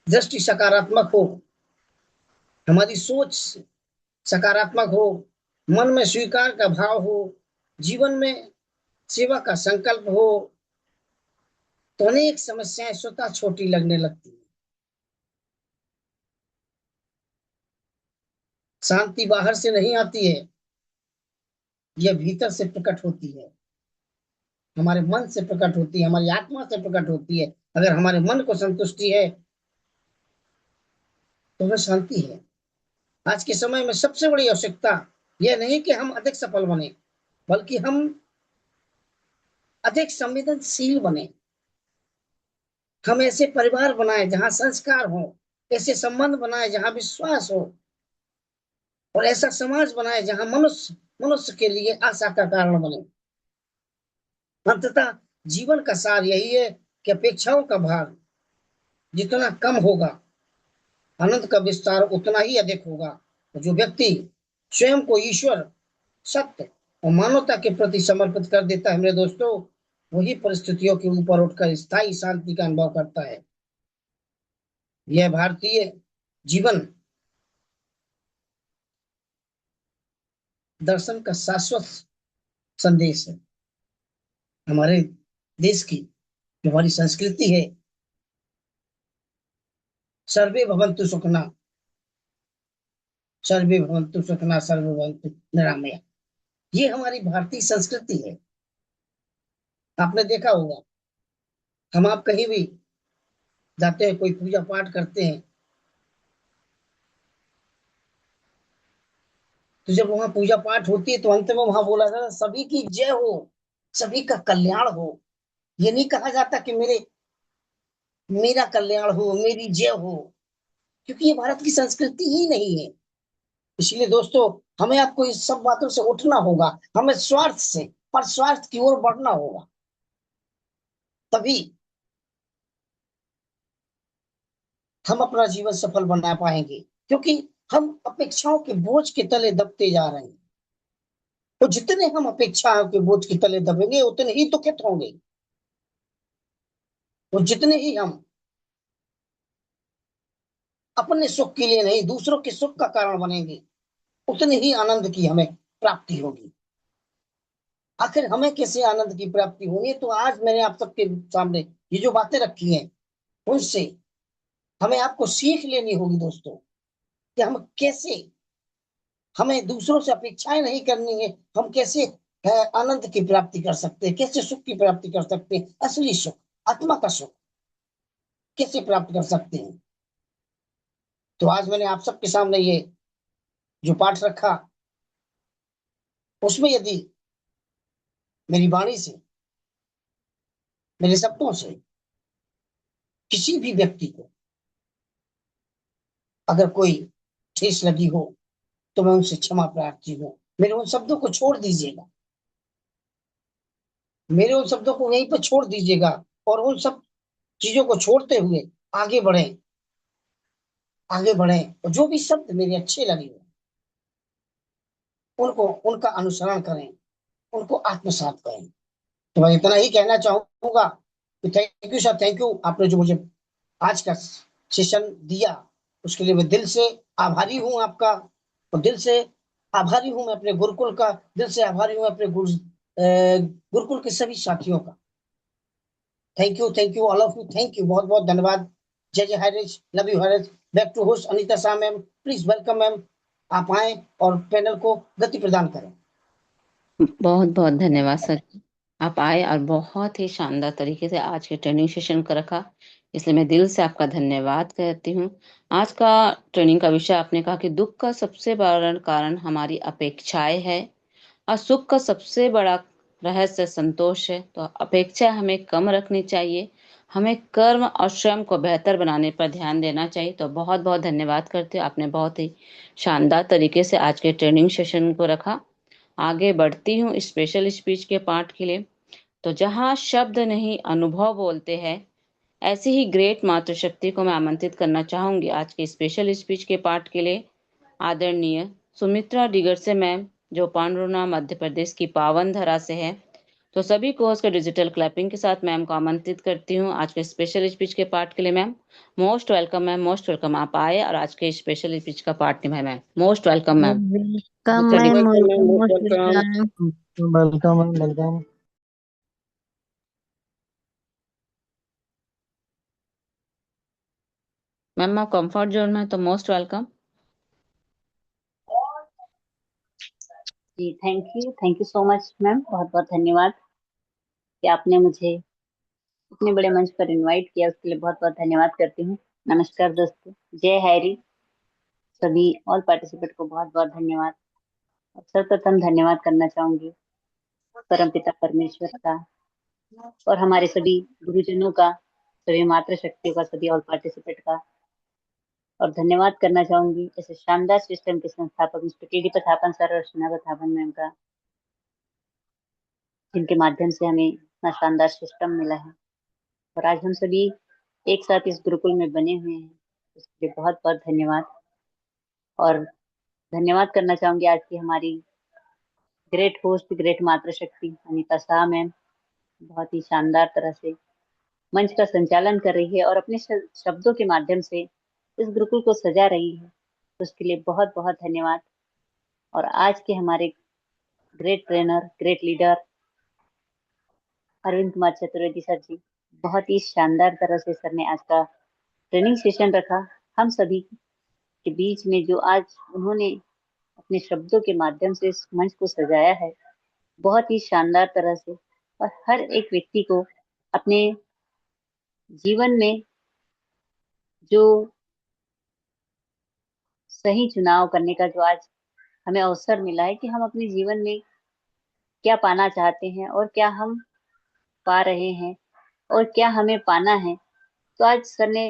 दृष्टि सकारात्मक हो, हमारी सोच सकारात्मक हो, मन में स्वीकार का भाव हो, जीवन में सेवा का संकल्प हो, तो अनेक समस्याएं स्वतः छोटी लगने लगती है। शांति बाहर से नहीं आती है, यह भीतर से प्रकट होती है। हमारे मन से प्रकट होती है, हमारी आत्मा से प्रकट होती है। अगर हमारे मन को संतुष्टि है तो हमें शांति है। आज के समय में सबसे बड़ी आवश्यकता यह नहीं कि हम अधिक सफल बने, बल्कि हम अधिक संवेदनशील बने। हम ऐसे परिवार बनाए जहां संस्कार हो, ऐसे संबंध बनाए जहां विश्वास हो, और ऐसा समाज बनाए जहां मनुष्य मनुष्य के लिए आशा का कारण बने। अंततः जीवन का सार यही है कि अपेक्षाओं का भार जितना कम होगा, आनंद का विस्तार उतना ही अधिक होगा। जो व्यक्ति स्वयं को ईश्वर, सत्य और मानवता के प्रति समर्पित कर देता है, मेरे दोस्तों, वही परिस्थितियों के ऊपर उठकर स्थायी शांति का अनुभव करता है। यह भारतीय जीवन दर्शन का शाश्वत संदेश है। हमारे देश की जो हमारी संस्कृति है, सर्वे भवन्तु सुखिनः, सर्वे भवन्तु सुखिनः, सर्वे भवन्तु निरामया, ये हमारी भारतीय संस्कृति है। आपने देखा होगा, हम आप कहीं भी जाते हैं, कोई पूजा पाठ करते हैं, तो जब वहां पूजा पाठ होती है तो अंत में वहां बोला जाता है सभी की जय हो, सभी का कल्याण हो। ये नहीं कहा जाता कि मेरा कल्याण हो, मेरी जय हो, क्योंकि ये भारत की संस्कृति ही नहीं है। इसलिए दोस्तों, हमें आपको इस सब बातों से उठना होगा, हमें स्वार्थ से पर स्वार्थ की ओर बढ़ना होगा, तभी हम अपना जीवन सफल बना पाएंगे। क्योंकि हम अपेक्षाओं के बोझ के तले दबते जा रहे हैं, तो जितने हम अपेक्षाओं के बोझ के तले दबेंगे उतने ही दुखित होंगे, और जितने ही हम अपने सुख के लिए नहीं दूसरों के सुख का कारण बनेंगे, उतने ही आनंद की हमें प्राप्ति होगी। आखिर हमें कैसे आनंद की प्राप्ति होगी, तो आज मैंने आप सबके सामने ये जो बातें रखी हैं, उनसे हमें आपको सीख लेनी होगी दोस्तों, कि हम कैसे, हमें दूसरों से अपेक्षाएं नहीं करनी है, हम कैसे आनंद की प्राप्ति कर सकते हैं, कैसे सुख की प्राप्ति कर सकते हैं, असली सुख, आत्मा का सुख कैसे प्राप्त कर सकते हैं। तो आज मैंने आप सबके सामने ये जो पाठ रखा, उसमें यदि मेरी वाणी से, मेरे शब्दों से किसी भी व्यक्ति को अगर कोई ठेस लगी हो, तो मैं उनसे क्षमा प्रार्थी हूँ। मेरे उन शब्दों को छोड़ दीजिएगा, मेरे उन शब्दों को यहीं पर छोड़ दीजिएगा, और उन सब चीजों को छोड़ते हुए आगे बढ़ें, आगे बढ़ें, और जो भी शब्द मेरे अच्छे लगे उनको, उनका अनुसरण करें, उनको आत्मसात करें। तो मैं इतना ही कहना चाहूंगा कि thank you sir, thank you, आपने जो मुझे आज का सेशन दिया, उसके लिए मैं दिल से आभारी हूँ आपका, और दिल से आभारी हूँ मैं अपने गुरुकुल का, दिल से आभारी हूँ अपने गुरुकुल के सभी साथियों का। Thank you all of you, thank you, बहुत बहुत धन्यवाद। जय जय Harish, love you Harish. Back to host Anita Shah ma'am, please welcome ma'am, आप आए और पैनल को गति प्रदान करें। बहुत बहुत धन्यवाद सर, आप आए और बहुत ही शानदार तरीके से आज के ट्रेनिंग सेशन को रखा, इसलिए मैं दिल से आपका धन्यवाद कहती हूँ। आज का ट्रेनिंग का विषय आपने कहा कि दुख का सबसे बड़ा कारण हमारी अपेक्षाएं है, और सुख का सबसे बड़ा रहस्य संतोष है। तो अपेक्षा हमें कम रखनी चाहिए, हमें कर्म और श्रम को बेहतर बनाने पर ध्यान देना चाहिए। तो बहुत बहुत धन्यवाद करते हो, आपने बहुत ही शानदार तरीके से आज के ट्रेनिंग सेशन को रखा। आगे बढ़ती हूँ स्पेशल स्पीच के पार्ट के लिए। तो जहाँ शब्द नहीं अनुभव बोलते हैं, ऐसी ही ग्रेट मातृशक्ति को मैं आमंत्रित करना चाहूंगी आज के स्पेशल स्पीच के पार्ट के लिए। आदरणीय सुमित्रा डिगर से मैम, जो पांडुना मध्य प्रदेश की पावन धरा से है। तो सभी को उसके डिजिटल क्लैपिंग के साथ मैम को आमंत्रित करती हूँ आज के स्पेशल स्पीच के पार्ट के लिए। Ma'am most welcome, ma'am most welcome, आप आए और आज के स्पेशल स्पीच का पार्ट निभाए। Ma'am most welcome ma'am. Welcome mister ma'am, welcome ma'am, welcome, most most welcome. Welcome. Welcome ma'am, welcome. Ma'am आप कंफर्ट जोन में हैं, तो मोस्ट वेलकम। जी thank you so much ma'am, बहुत बहुत धन्यवाद कि आपने मुझे इतने बड़े मंच पर इनवाइट किया, उसके लिए बहुत बहुत धन्यवाद करती हूँ। नमस्कार दोस्तों, जय हैरी, सभी ऑल पार्टिसिपेंट को बहुत बहुत धन्यवाद। और सर्वप्रथम धन्यवाद करना चाहूंगी परमपिता परमेश्वर का, और हमारे सभी गुरुजनों का, सभी मातृ शक्तियों का, सभी ऑल पार्टिसिपेंट का, और धन्यवाद करना चाहूंगी ऐसे शानदार सिस्टम के संस्थापक मिस्टर के डी प्रतापन सर और शीना प्रतापन मैम का, जिनके माध्यम से हमें इतना शानदार सिस्टम मिला है और आज हम सभी एक साथ इस गुरुकुल में बने हुए हैं। उसके लिए बहुत बहुत धन्यवाद। और धन्यवाद करना चाहूंगी आज की हमारी ग्रेट होस्ट, ग्रेट मातृशक्ति अनीता शाह मैम, बहुत ही शानदार तरह से मंच का संचालन कर रही है और अपने शब्दों के माध्यम से इस गुरुकुल को सजा रही है, तो उसके लिए बहुत बहुत धन्यवाद। और आज के हमारे great trainer, great leader Arvind Kumar Chaturvedi sir ji, बहुत ही शानदार तरह से सर ने आज का ट्रेनिंग सेशन रखा हम सभी के बीच में, जो आज उन्होंने अपने शब्दों के माध्यम से इस मंच को सजाया है बहुत ही शानदार तरह से, और हर एक व्यक्ति को अपने जीवन में जो सही चुनाव करने का जो आज हमें अवसर मिला है कि हम अपने जीवन में क्या पाना चाहते हैं और क्या हम पा रहे हैं और क्या हमें पाना है, तो आज सर ने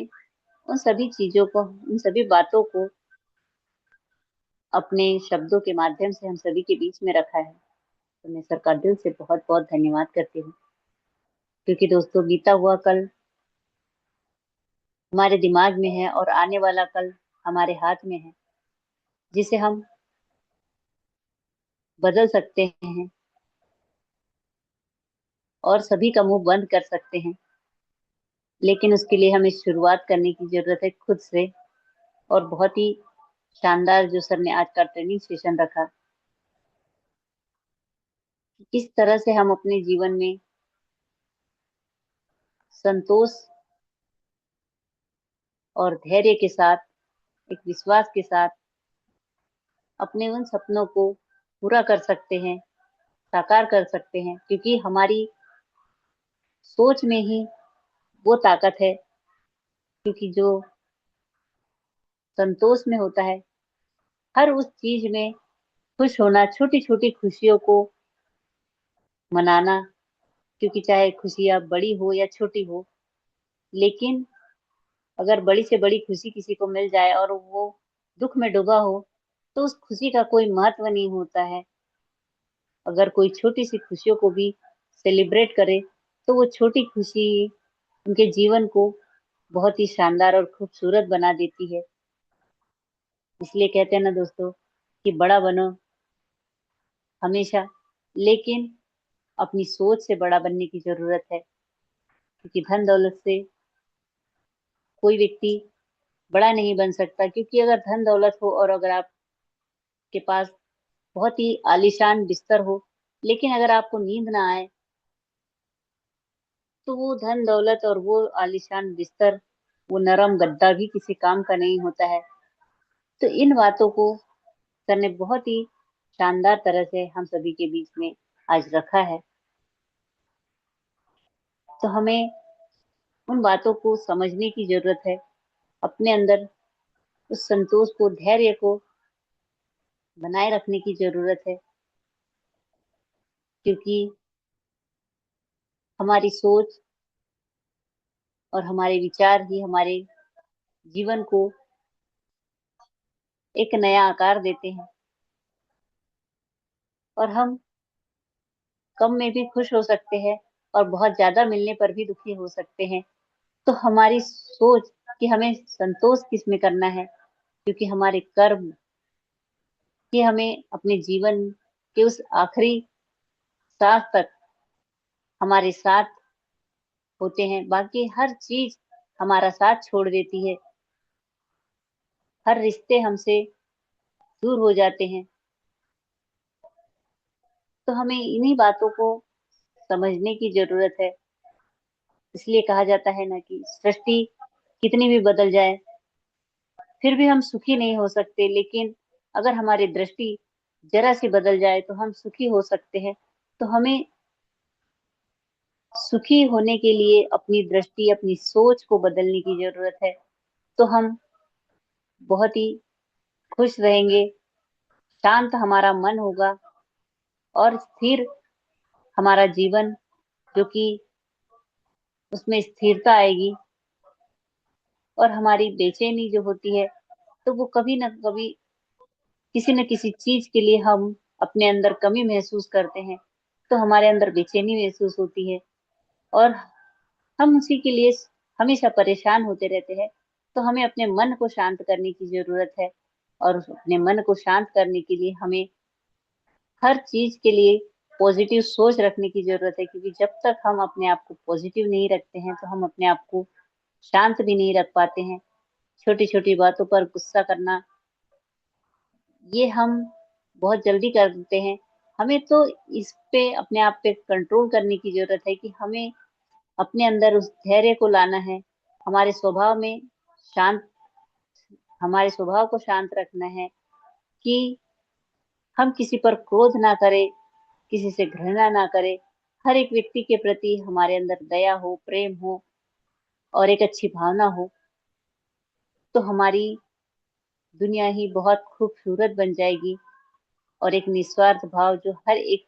उन सभी चीजों को, उन सभी बातों को अपने शब्दों के माध्यम से हम सभी के बीच में रखा है। तो मैं सर का दिल से बहुत बहुत धन्यवाद करती हूँ, क्योंकि दोस्तों बीता हुआ कल हमारे दिमाग में है और आने वाला कल हमारे हाथ में है, जिसे हम बदल सकते हैं और सभी का मुंह बंद कर सकते हैं, लेकिन उसके लिए हमें शुरुआत करने की जरूरत है खुद से। और बहुत ही शानदार जो सर ने आज का ट्रेनिंग सेशन रखा, किस तरह से हम अपने जीवन में संतोष और धैर्य के साथ, एक विश्वास के साथ अपने उन सपनों को पूरा कर सकते हैं, साकार कर सकते हैं, क्योंकि हमारी सोच में ही वो ताकत है। क्योंकि जो संतोष में होता है, हर उस चीज में खुश होना, छोटी छोटी खुशियों को मनाना, क्योंकि चाहे खुशियां बड़ी हो या छोटी हो, लेकिन अगर बड़ी से बड़ी खुशी किसी को मिल जाए और वो दुख में डूबा हो, तो उस खुशी का कोई महत्व नहीं होता है। अगर कोई छोटी सी खुशियों को भी सेलिब्रेट करे, तो वो छोटी खुशी उनके जीवन को बहुत ही शानदार और खूबसूरत बना देती है। इसलिए कहते हैं ना दोस्तों कि बड़ा बनो हमेशा, लेकिन अपनी सोच से बड़ा बनने की जरूरत है, क्योंकि धन दौलत से कोई व्यक्ति बड़ा नहीं बन सकता। क्योंकि अगर धन दौलत हो और अगर आपके पास बहुत ही आलीशान बिस्तर हो, लेकिन अगर आपको नींद ना आए, तो वो धन दौलत और वो आलीशान बिस्तर, वो नरम गद्दा भी किसी काम का नहीं होता है। तो इन बातों को सर ने बहुत ही शानदार तरह से हम सभी के बीच में आज रखा है। तो हमें उन बातों को समझने की जरूरत है, अपने अंदर उस संतोष को, धैर्य को बनाए रखने की जरूरत है, क्योंकि हमारी सोच और हमारे विचार ही हमारे जीवन को एक नया आकार देते हैं। और हम कम में भी खुश हो सकते हैं और बहुत ज्यादा मिलने पर भी दुखी हो सकते हैं। तो हमारी सोच कि हमें संतोष किस में करना है, क्योंकि हमारे कर्म कि हमें अपने जीवन के उस आखिरी सांस तक हमारे साथ होते हैं, बाकी हर चीज हमारा साथ छोड़ देती है, हर रिश्ते हमसे दूर हो जाते हैं। तो हमें इन्हीं बातों को समझने की जरूरत है। इसलिए कहा जाता है ना कि सृष्टि कितनी भी बदल जाए, फिर भी हम सुखी नहीं हो सकते, लेकिन अगर हमारी दृष्टि जरा सी बदल जाए तो हम सुखी हो सकते हैं। तो हमें सुखी होने के लिए अपनी दृष्टि, अपनी सोच को बदलने की जरूरत है, तो हम बहुत ही खुश रहेंगे, शांत हमारा मन होगा और स्थिर हमारा जीवन, जो कि उसमें स्थिरता आएगी। और हमारी बेचैनी जो होती है, तो वो कभी ना कभी किसी न किसी चीज के लिए हम अपने अंदर कमी महसूस करते हैं, तो हमारे अंदर बेचैनी महसूस होती है और हम उसी के लिए हमेशा परेशान होते रहते हैं। तो हमें अपने मन को शांत करने की जरूरत है, और अपने मन को शांत करने के लिए हमें हर चीज के लिए पॉजिटिव सोच रखने की जरूरत है, क्योंकि जब तक हम अपने आप को पॉजिटिव नहीं रखते हैं तो हम अपने आप को शांत भी नहीं रख पाते हैं। छोटी छोटी बातों पर गुस्सा करना, ये हम बहुत जल्दी कर देते हैं। हमें तो इस पे अपने आप पे कंट्रोल करने की जरूरत है कि हमें अपने अंदर उस धैर्य को लाना है, हमारे स्वभाव में शांत हमारे स्वभाव को शांत रखना है कि हम किसी पर क्रोध ना करें, किसी से घृणा ना करें। हर एक व्यक्ति के प्रति हमारे अंदर दया हो, प्रेम हो और एक अच्छी भावना हो, तो हमारी दुनिया ही बहुत खूबसूरत बन जाएगी। और एक निस्वार्थ भाव जो हर एक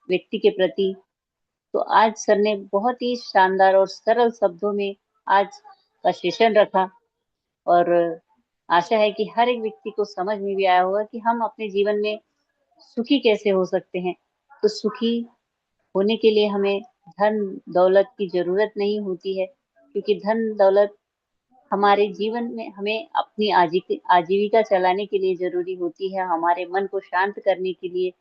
व्यक्ति के प्रति। तो आज सर ने बहुत ही शानदार और सरल शब्दों में आज का सेशन रखा, और आशा है कि हर एक व्यक्ति को समझ में भी आया होगा कि हम अपने जीवन में सुखी कैसे हो सकते हैं। तो सुखी होने के लिए हमें धन दौलत की जरूरत नहीं होती है, क्योंकि धन दौलत हमारे जीवन में हमें अपनी आजीविका चलाने के लिए जरूरी होती है, हमारे मन को शांत करने के लिए।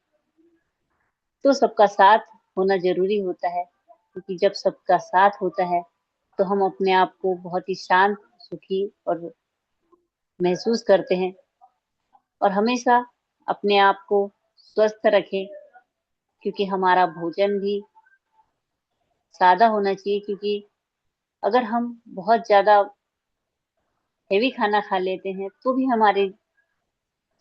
तो सबका साथ होना जरूरी होता है, क्योंकि जब सबका साथ होता है तो हम अपने आप को बहुत ही शांत, सुखी और महसूस करते हैं। और हमेशा अपने आप को स्वस्थ रखें, क्योंकि हमारा भोजन भी सादा होना चाहिए, क्योंकि अगर हम बहुत ज्यादा हेवी खाना खा लेते हैं तो भी हमारे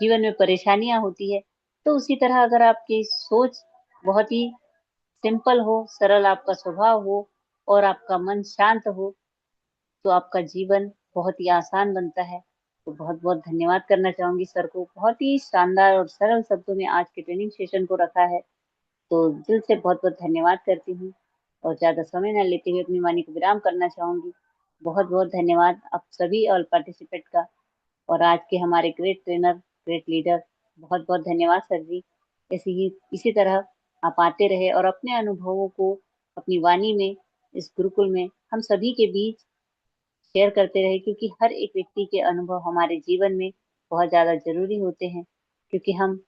जीवन में परेशानियां होती है। तो उसी तरह अगर आपकी सोच बहुत ही सिंपल हो, सरल आपका स्वभाव हो और आपका मन शांत हो, तो आपका जीवन बहुत ही आसान बनता है। तो बहुत बहुत धन्यवाद करना चाहूंगी सर को, बहुत ही शानदार और सरल शब्दों में आज के ट्रेनिंग सेशन को रखा है। तो दिल से बहुत बहुत धन्यवाद करती हूँ, और ज्यादा समय न लेते हुए अपनी वाणी को विराम करना चाहूंगी। बहुत बहुत धन्यवाद आप सभी और पार्टिसिपेट का, और आज के हमारे ग्रेट ट्रेनर, ग्रेट लीडर, बहुत बहुत धन्यवाद सर जी। ऐसे ही इसी तरह आप आते रहे और अपने अनुभवों को अपनी वाणी में, इस गुरुकुल में हम सभी के बीच शेयर करते रहे, क्योंकि हर एक व्यक्ति के अनुभव हमारे जीवन में बहुत ज्यादा जरूरी होते हैं, क्योंकि हम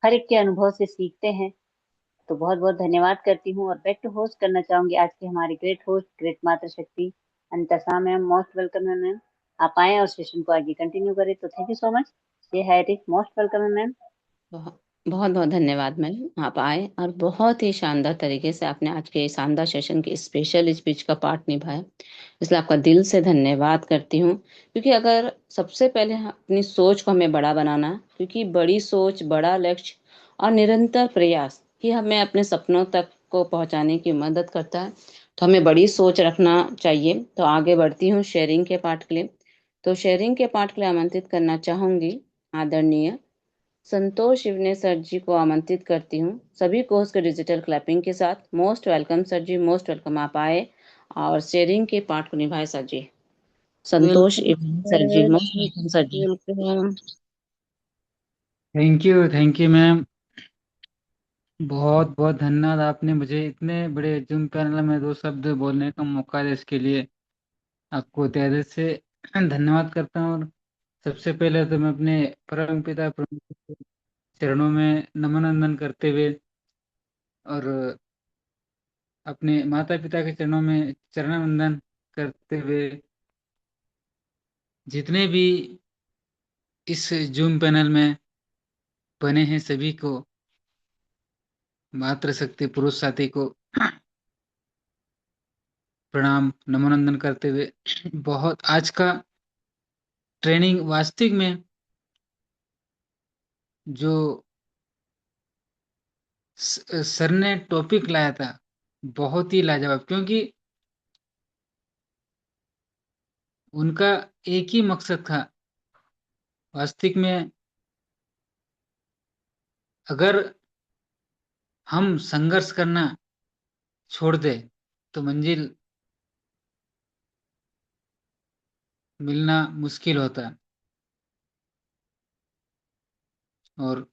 हर एक के अनुभव से सीखते हैं। तो बहुत बहुत धन्यवाद करती हूँ, और बैक टू होस्ट करना चाहूंगी आज के हमारे ग्रेट होस्ट, ग्रेट माता शक्ति अनिता मैम। मोस्ट वेलकम है मैम, आप आए और सेशन को आगे कंटिन्यू करें। तो थैंक यू सो मच। ये है मोस्ट वेलकम है मैम। बहुत बहुत बहुत धन्यवाद मैम, आप आए और बहुत ही शानदार तरीके से आपने आज के शानदार सेशन के स्पेशल स्पीच का पार्ट निभाया, इसलिए आपका दिल से धन्यवाद करती हूँ। क्योंकि अगर सबसे पहले अपनी सोच को हमें बड़ा बनाना है, क्योंकि बड़ी सोच, बड़ा लक्ष्य और निरंतर प्रयास ही हमें अपने सपनों तक को पहुंचाने की मदद करता है। तो हमें बड़ी सोच रखना चाहिए। तो आगे बढ़ती हूँ शेयरिंग के पार्ट के लिए। तो शेयरिंग के पार्ट के लिए आमंत्रित करना चाहूंगी आदरणीय संतोष शिवने सर जी को आमंत्रित करती हूँ, सभी को उसके डिजिटल क्लैपिंग के साथ। Most welcome sir ji, most welcome, आप आए और शेयरिंग के पार्ट को निभाए sir ji. Santosh welcome Shivne sir ji, most welcome sir ji. Welcome. Thank you ma'am. बहुत बहुत धन्यवाद, आपने मुझे इतने बड़े जूम पैनल में दो शब्द बोलने का मौका दिया, इसके लिए आपको तहे दिल से धन्यवाद करता हूँ। और सबसे पहले तो मैं अपने परम पिता परमेश्वर के चरणों में नमन वंदन करते हुए, और अपने माता पिता के चरणों में चरण वंदन करते हुए, जितने भी इस जूम पैनल में बने हैं सभी को, मातृशक्ति पुरुष साथी को प्रणाम नमन वंदन करते हुए, बहुत आज का ट्रेनिंग वास्तविक में जो सर ने टॉपिक लाया था बहुत ही लाजवाब, क्योंकि उनका एक ही मकसद था। वास्तविक में अगर हम संघर्ष करना छोड़ दे तो मंजिल मिलना मुश्किल होता है। और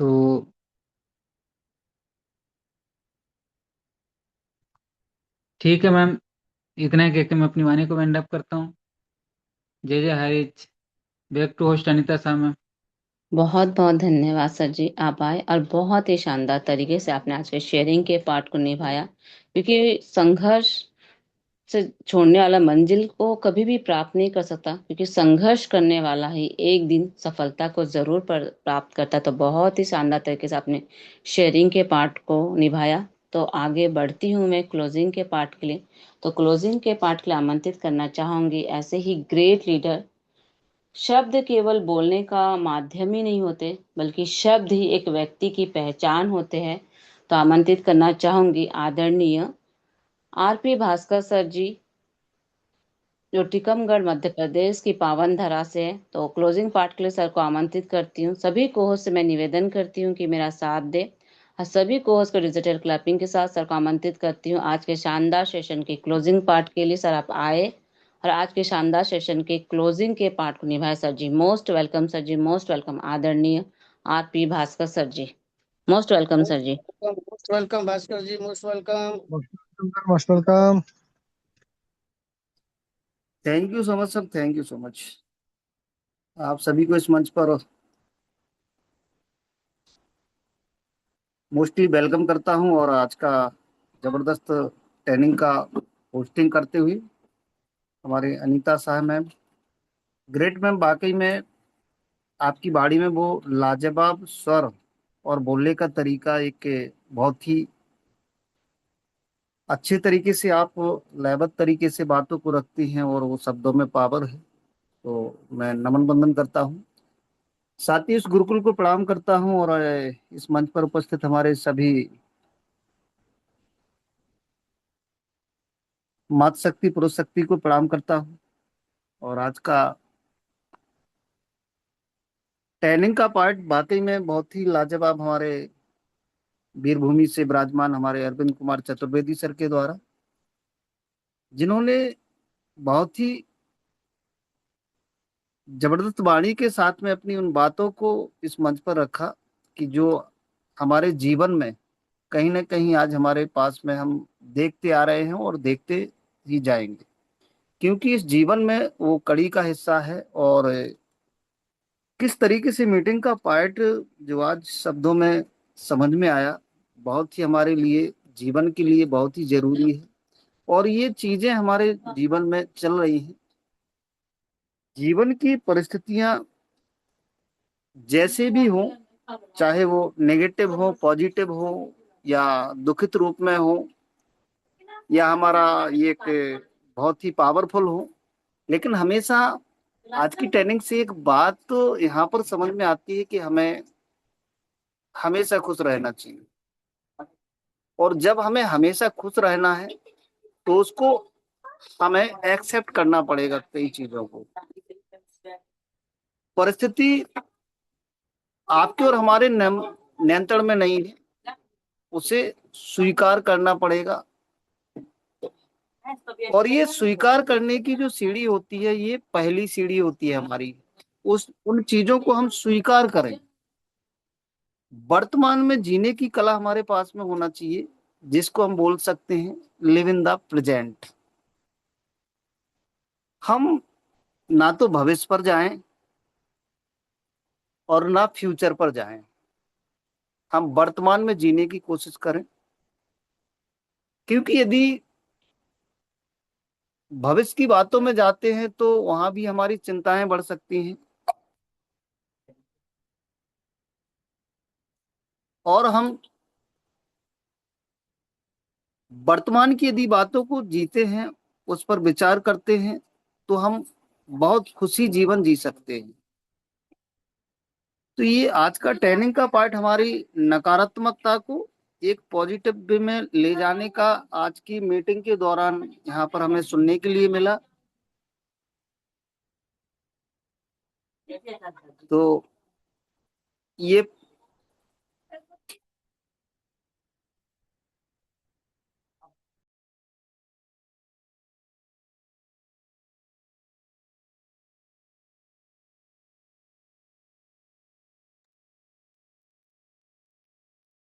तो ठीक है मैम, इतना कह के मैं अपनी वाणी को वाइंड अप करता हूँ। जय जय Harish. Back to host Anita Shah ma'am. बहुत बहुत धन्यवाद सर जी, आप आए और बहुत ही शानदार तरीके से आपने आज के शेयरिंग के पार्ट को निभाया, क्योंकि संघर्ष से छोड़ने वाला मंजिल को कभी भी प्राप्त नहीं कर सकता, क्योंकि संघर्ष करने वाला ही एक दिन सफलता को जरूर प्राप्त करता है। तो बहुत ही शानदार तरीके से आपने शेयरिंग के पार्ट को निभाया। तो आगे बढ़ती हूँ मैं क्लोजिंग के पार्ट के लिए। तो क्लोजिंग के पार्ट के लिए आमंत्रित करना चाहूंगी ऐसे ही ग्रेट लीडर। शब्द केवल बोलने का माध्यम ही नहीं होते, बल्कि शब्द ही एक व्यक्ति की पहचान होते हैं। तो आमंत्रित करना चाहूंगी आदरणीय आरपी भास्कर सर जी, जो टीकमगढ़ मध्य प्रदेश की पावन धरा से है। तो क्लोजिंग पार्ट के लिए सर को आमंत्रित करती हूँ। सभी को होस्ट से मैं निवेदन करती हूँ कि मेरा साथ दे, और सभी को होस्ट को डिजिटल क्लैपिंग के साथ सर को आमंत्रित करती हूँ आज के शानदार सेशन के क्लोजिंग पार्ट के लिए। सर आप आए और आज के शानदार सेशन के क्लोजिंग के पार्ट को निभाए। Sir ji most welcome, sir ji most welcome, आदरणीय RP Bhaskar sir ji, most welcome sir ji. Most welcome Bhaskar ji, most welcome. Most welcome. Thank you so much sir, thank you so much. आप सभी को इस मंच पर मोस्टली वेलकम करता हूं, और आज का जबरदस्त ट्रेनिंग का होस्टिंग करते हुए हमारे Anita Shah ma'am, great ma'am. वाकई में आपकी बाड़ी में वो लाजवाब स्वर और बोलने का तरीका एक बहुत ही अच्छे तरीके से आप लयबद्ध तरीके से बातों को रखती हैं, और वो शब्दों में पावर है। तो मैं नमन बंदन करता हूँ, साथ ही इस गुरुकुल को प्रणाम करता हूँ, और इस मंच पर उपस्थित हमारे सभी मातृ शक्ति पुरुष शक्ति को प्रणाम करता हूँ। और आज का ट्रेनिंग का पार्ट वाकई में बहुत ही लाजवाब, हमारे वीरभूमि से विराजमान हमारे अरविंद कुमार चतुर्वेदी सर के द्वारा, जिन्होंने बहुत ही जबरदस्त वाणी के साथ में अपनी उन बातों को इस मंच पर रखा कि जो हमारे जीवन में कहीं ना कहीं आज हमारे पास में हम देखते आ रहे हैं और देखते ही जाएंगे, क्योंकि इस जीवन में वो कड़ी का हिस्सा है। और किस तरीके से मीटिंग का पार्ट जो आज शब्दों में समझ में आया, बहुत ही हमारे लिए जीवन के लिए बहुत ही जरूरी है। और ये चीजें हमारे जीवन में चल रही हैं। जीवन की परिस्थितियां जैसे भी हो, चाहे वो नेगेटिव हो, पॉजिटिव हो, या दुखित रूप में हो, या हमारा ये एक बहुत ही पावरफुल हो, लेकिन हमेशा आज की ट्रेनिंग से एक बात तो यहाँ पर समझ में आती है कि हमें हमेशा खुश रहना चाहिए। और जब हमें हमेशा खुश रहना है तो उसको हमें एक्सेप्ट करना पड़ेगा कई चीजों को। परिस्थिति आपके और हमारे नियंत्रण में नहीं है, उसे स्वीकार करना पड़ेगा। और ये स्वीकार करने की जो सीढ़ी होती है, ये पहली सीढ़ी होती है हमारी। उस उन चीजों को हम स्वीकार करें। वर्तमान में जीने की कला हमारे पास में होना चाहिए, जिसको हम बोल सकते हैं लिव इन द प्रेजेंट। हम ना तो भविष्य पर जाएं और ना फ्यूचर पर जाएं, हम वर्तमान में जीने की कोशिश करें। क्योंकि यदि भविष्य की बातों में जाते हैं तो वहां भी हमारी चिंताएं बढ़ सकती हैं, और हम वर्तमान की यदि बातों को जीते हैं, उस पर विचार करते हैं, तो हम बहुत खुशी जीवन जी सकते हैं। तो ये आज का ट्रेनिंग का पार्ट हमारी नकारात्मकता को एक पॉजिटिव वे में ले जाने का आज की मीटिंग के दौरान यहाँ पर हमें सुनने के लिए मिला। तो ये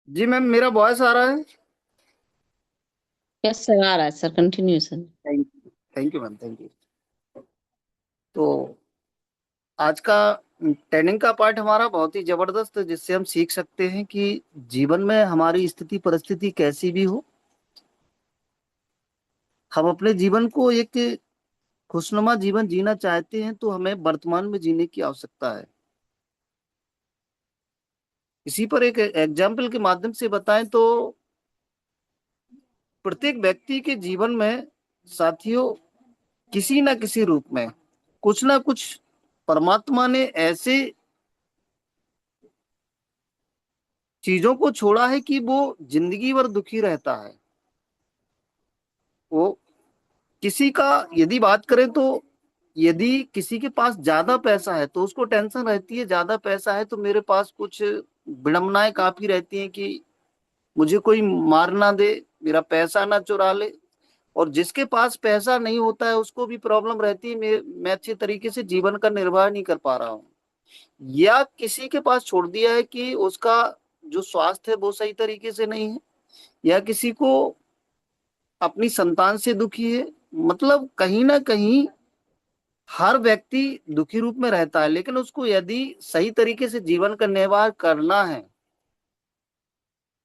जी मैम, मेरा वॉइस आ रहा है? यस सर, आ रहा है sir, continue sir. Thank you. Thank you ma'am, thank you. तो आज का ट्रेनिंग का पार्ट हमारा बहुत ही जबरदस्त है, जिससे हम सीख सकते हैं कि जीवन में हमारी स्थिति परिस्थिति कैसी भी हो, हम अपने जीवन को एक खुशनुमा जीवन जीना चाहते हैं तो हमें वर्तमान में जीने की आवश्यकता है। इसी पर एक एग्जाम्पल के माध्यम से बताएं तो प्रत्येक व्यक्ति के जीवन में साथियों किसी न किसी रूप में कुछ ना कुछ परमात्मा ने ऐसे चीजों को छोड़ा है कि वो जिंदगी भर दुखी रहता है। वो किसी का यदि बात करें तो यदि किसी के पास ज्यादा पैसा है तो उसको टेंशन रहती है, ज्यादा पैसा है तो मेरे पास कुछ विडंबनाएं काफी रहती हैं कि मुझे कोई मार ना दे, मेरा पैसा ना चुरा ले। और जिसके पास पैसा नहीं होता है उसको भी प्रॉब्लम रहती है, मैं अच्छे तरीके से जीवन का निर्वाह नहीं कर पा रहा हूँ। या किसी के पास छोड़ दिया है कि उसका जो स्वास्थ्य है वो सही तरीके से नहीं है, या किसी को अपनी संतान से दुखी है। मतलब कहीं ना कहीं हर व्यक्ति दुखी रूप में रहता है, लेकिन उसको यदि सही तरीके से जीवन का निर्वाह करना है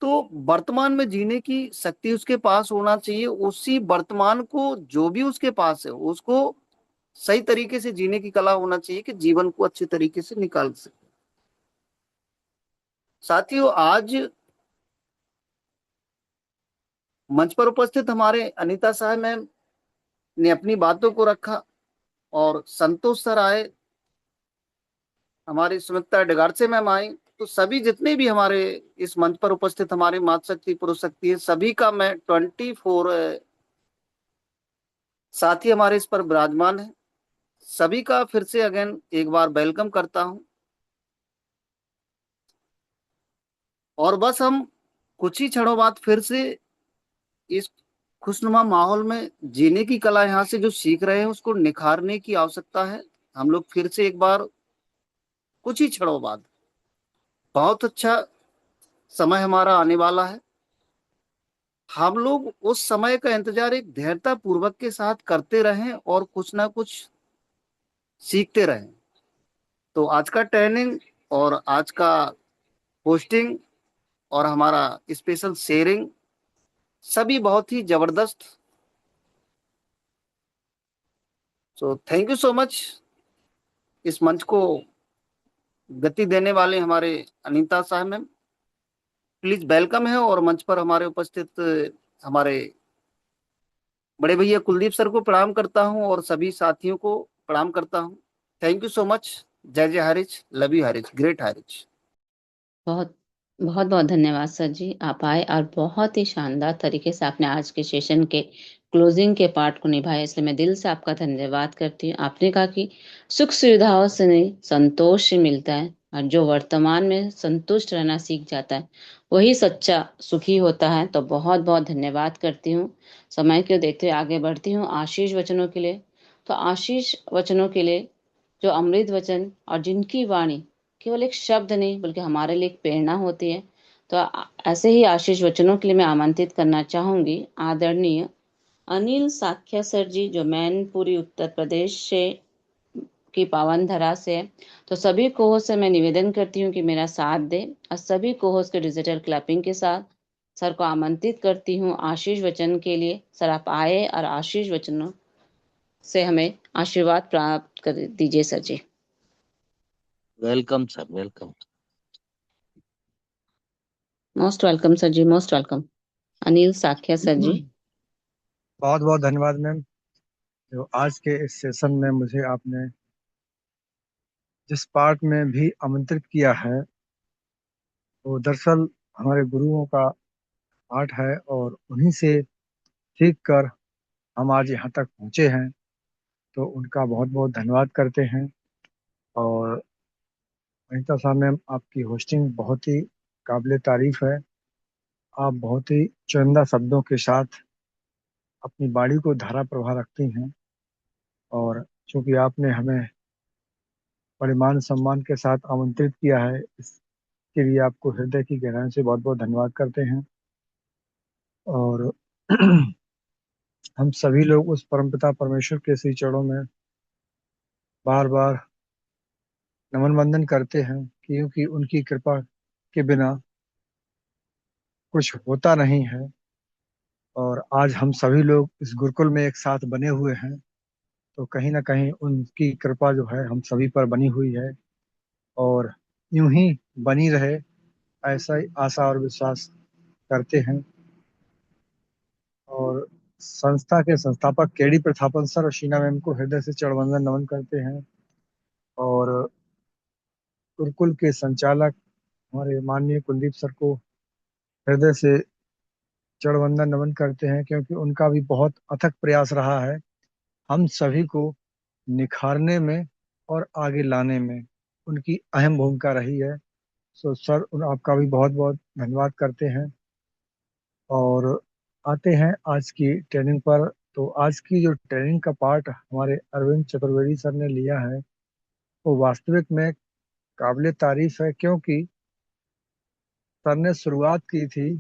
तो वर्तमान में जीने की शक्ति उसके पास होना चाहिए। उसी वर्तमान को जो भी उसके पास है उसको सही तरीके से जीने की कला होना चाहिए कि जीवन को अच्छे तरीके से निकाल सके। साथियों, आज मंच पर उपस्थित हमारे अनीता साहब मैम ने अपनी बातों को रखा, और संतोष सर आए, हमारी सुमित्रा डिगारसे मैम आई। तो सभी जितने भी हमारे इस मंच पर उपस्थित हमारे मातृशक्ति पुरुष शक्ति है, सभी का मैं 24 साथी हमारे इस पर विराजमान है, सभी का फिर से अगेन एक बार वेलकम करता हूं। और बस हम कुछ ही क्षणों बाद फिर से इस खुशनुमा माहौल में जीने की कला यहाँ से जो सीख रहे हैं उसको निखारने की आवश्यकता है। हम लोग फिर से एक बार कुछ ही क्षणों बाद, बहुत अच्छा समय हमारा आने वाला है, हम लोग उस समय का इंतजार एक धैर्यता पूर्वक के साथ करते रहें और कुछ ना कुछ सीखते रहें। तो आज का ट्रेनिंग और आज का पोस्टिंग और हमारा स्पेशल शेयरिंग सभी बहुत ही जबरदस्त। So thank you so much. इस मंच को गति देने वाले हमारे अनीता साहब मैम प्लीज वेलकम है, और मंच पर हमारे उपस्थित हमारे बड़े भैया कुलदीप सर को प्रणाम करता हूं और सभी साथियों को प्रणाम करता हूं। Thank you so much. जय जय Harish, love you Harish, great Harish. बहुत बहुत बहुत धन्यवाद सर जी, आप आए और बहुत ही शानदार तरीके से आपने आज के सेशन के क्लोजिंग के पार्ट को निभाया, इसलिए मैं दिल से आपका धन्यवाद करती हूँ। आपने कहा कि सुख सुविधाओं से नहीं संतोष से मिलता है, और जो वर्तमान में संतुष्ट रहना सीख जाता है वही सच्चा सुखी होता है। तो बहुत बहुत धन्यवाद करती हूँ। समय को देखते हुए आगे बढ़ती हूँ आशीष वचनों के लिए। तो आशीष वचनों के लिए जो अमृत वचन और जिनकी वाणी केवल एक शब्द नहीं बल्कि हमारे लिए एक प्रेरणा होती है, तो ऐसे ही आशीष वचनों के लिए मैं आमंत्रित करना चाहूंगी आदरणीय अनिल साख्या सर जी, जो मैनपुरी उत्तर प्रदेश से की पावन धरा से है। तो सभी कोहो से मैं निवेदन करती हूँ कि मेरा साथ दे, और सभी कोहोस के डिजिटल क्लैपिंग के साथ सर को आमंत्रित करती हूँ आशीष वचन के लिए। सर आप आए और आशीष वचनों से हमें आशीर्वाद प्राप्त कर दीजिए sir ji. Welcome sir, welcome. Most welcome sir ji, most welcome. Anil Sakhya sir ji. बहुत बहुत धन्यवाद मैम। जो आज के इस सेशन में मुझे आपने जिस पार्ट में भी आमंत्रित किया है वो दरअसल हमारे गुरुओं का पाठ है, और उन्हीं से सीख कर हम आज यहाँ तक पहुँचे हैं। तो उनका बहुत बहुत धन्यवाद करते हैं। और अनीता साहब मैम, आपकी होस्टिंग बहुत ही काबिले तारीफ है। आप बहुत ही चुनिंदा शब्दों के साथ अपनी बाणी को धारा प्रवाह रखती हैं, और चूंकि आपने हमें बड़े मान सम्मान के साथ आमंत्रित किया है इस के लिए आपको हृदय की गहराई से बहुत बहुत धन्यवाद करते हैं। और हम सभी लोग उस परमपिता परमेश्वर के श्री चरणों में बार बार नमन वंदन करते हैं, क्योंकि उनकी कृपा के बिना कुछ होता नहीं है। और आज हम सभी लोग इस गुरुकुल में एक साथ बने हुए हैं, तो कहीं ना कहीं उनकी कृपा जो है हम सभी पर बनी हुई है, और यूं ही बनी रहे, ऐसा ही आशा और विश्वास करते हैं। और संस्था के संस्थापक केडी प्रथापन सर और शीना मैम को हृदय से चरण वंदन नमन करते हैं। और गुरुकुल के संचालक हमारे माननीय कुलदीप सर को हृदय से चरण वंदन नमन करते हैं, क्योंकि उनका भी बहुत अथक प्रयास रहा है हम सभी को निखारने में और आगे लाने में। उनकी अहम भूमिका रही है। सो सर, उन आपका भी बहुत बहुत धन्यवाद करते हैं। और आते हैं आज की ट्रेनिंग पर। तो आज की जो ट्रेनिंग का पार्ट हमारे अरविंद चतुर्वेदी सर ने लिया है, वो वास्तविक में काबिले तारीफ है, क्योंकि सर ने शुरुआत की थी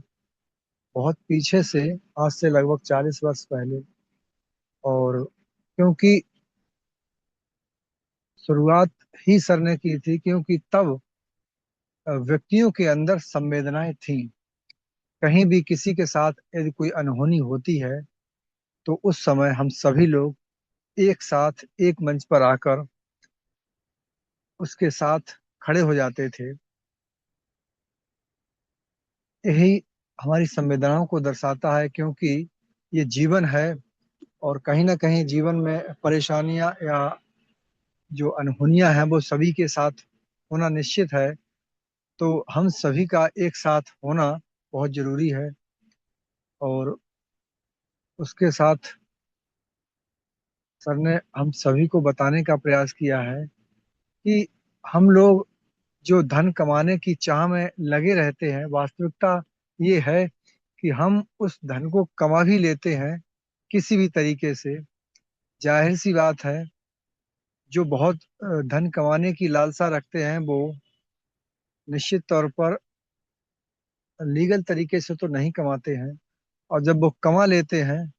बहुत पीछे से, आज से लगभग 40 वर्ष पहले। और क्योंकि शुरुआत ही सर ने की थी, क्योंकि तब व्यक्तियों के अंदर संवेदनाएं थीं। कहीं भी किसी के साथ यदि कोई अनहोनी होती है, तो उस समय हम सभी लोग एक साथ एक मंच पर आकर उसके साथ खड़े हो जाते थे। यही हमारी संवेदनाओं को दर्शाता है, क्योंकि ये जीवन है, और कहीं ना कहीं जीवन में परेशानियां या जो अनहोनियां हैं वो सभी के साथ होना निश्चित है। तो हम सभी का एक साथ होना बहुत जरूरी है। और उसके साथ सर ने हम सभी को बताने का प्रयास किया है कि हम लोग जो धन कमाने की चाह में लगे रहते हैं, वास्तविकता ये है कि हम उस धन को कमा भी लेते हैं किसी भी तरीके से। जाहिर सी बात है, जो बहुत धन कमाने की लालसा रखते हैं वो निश्चित तौर पर लीगल तरीके से तो नहीं कमाते हैं। और जब वो कमा लेते हैं,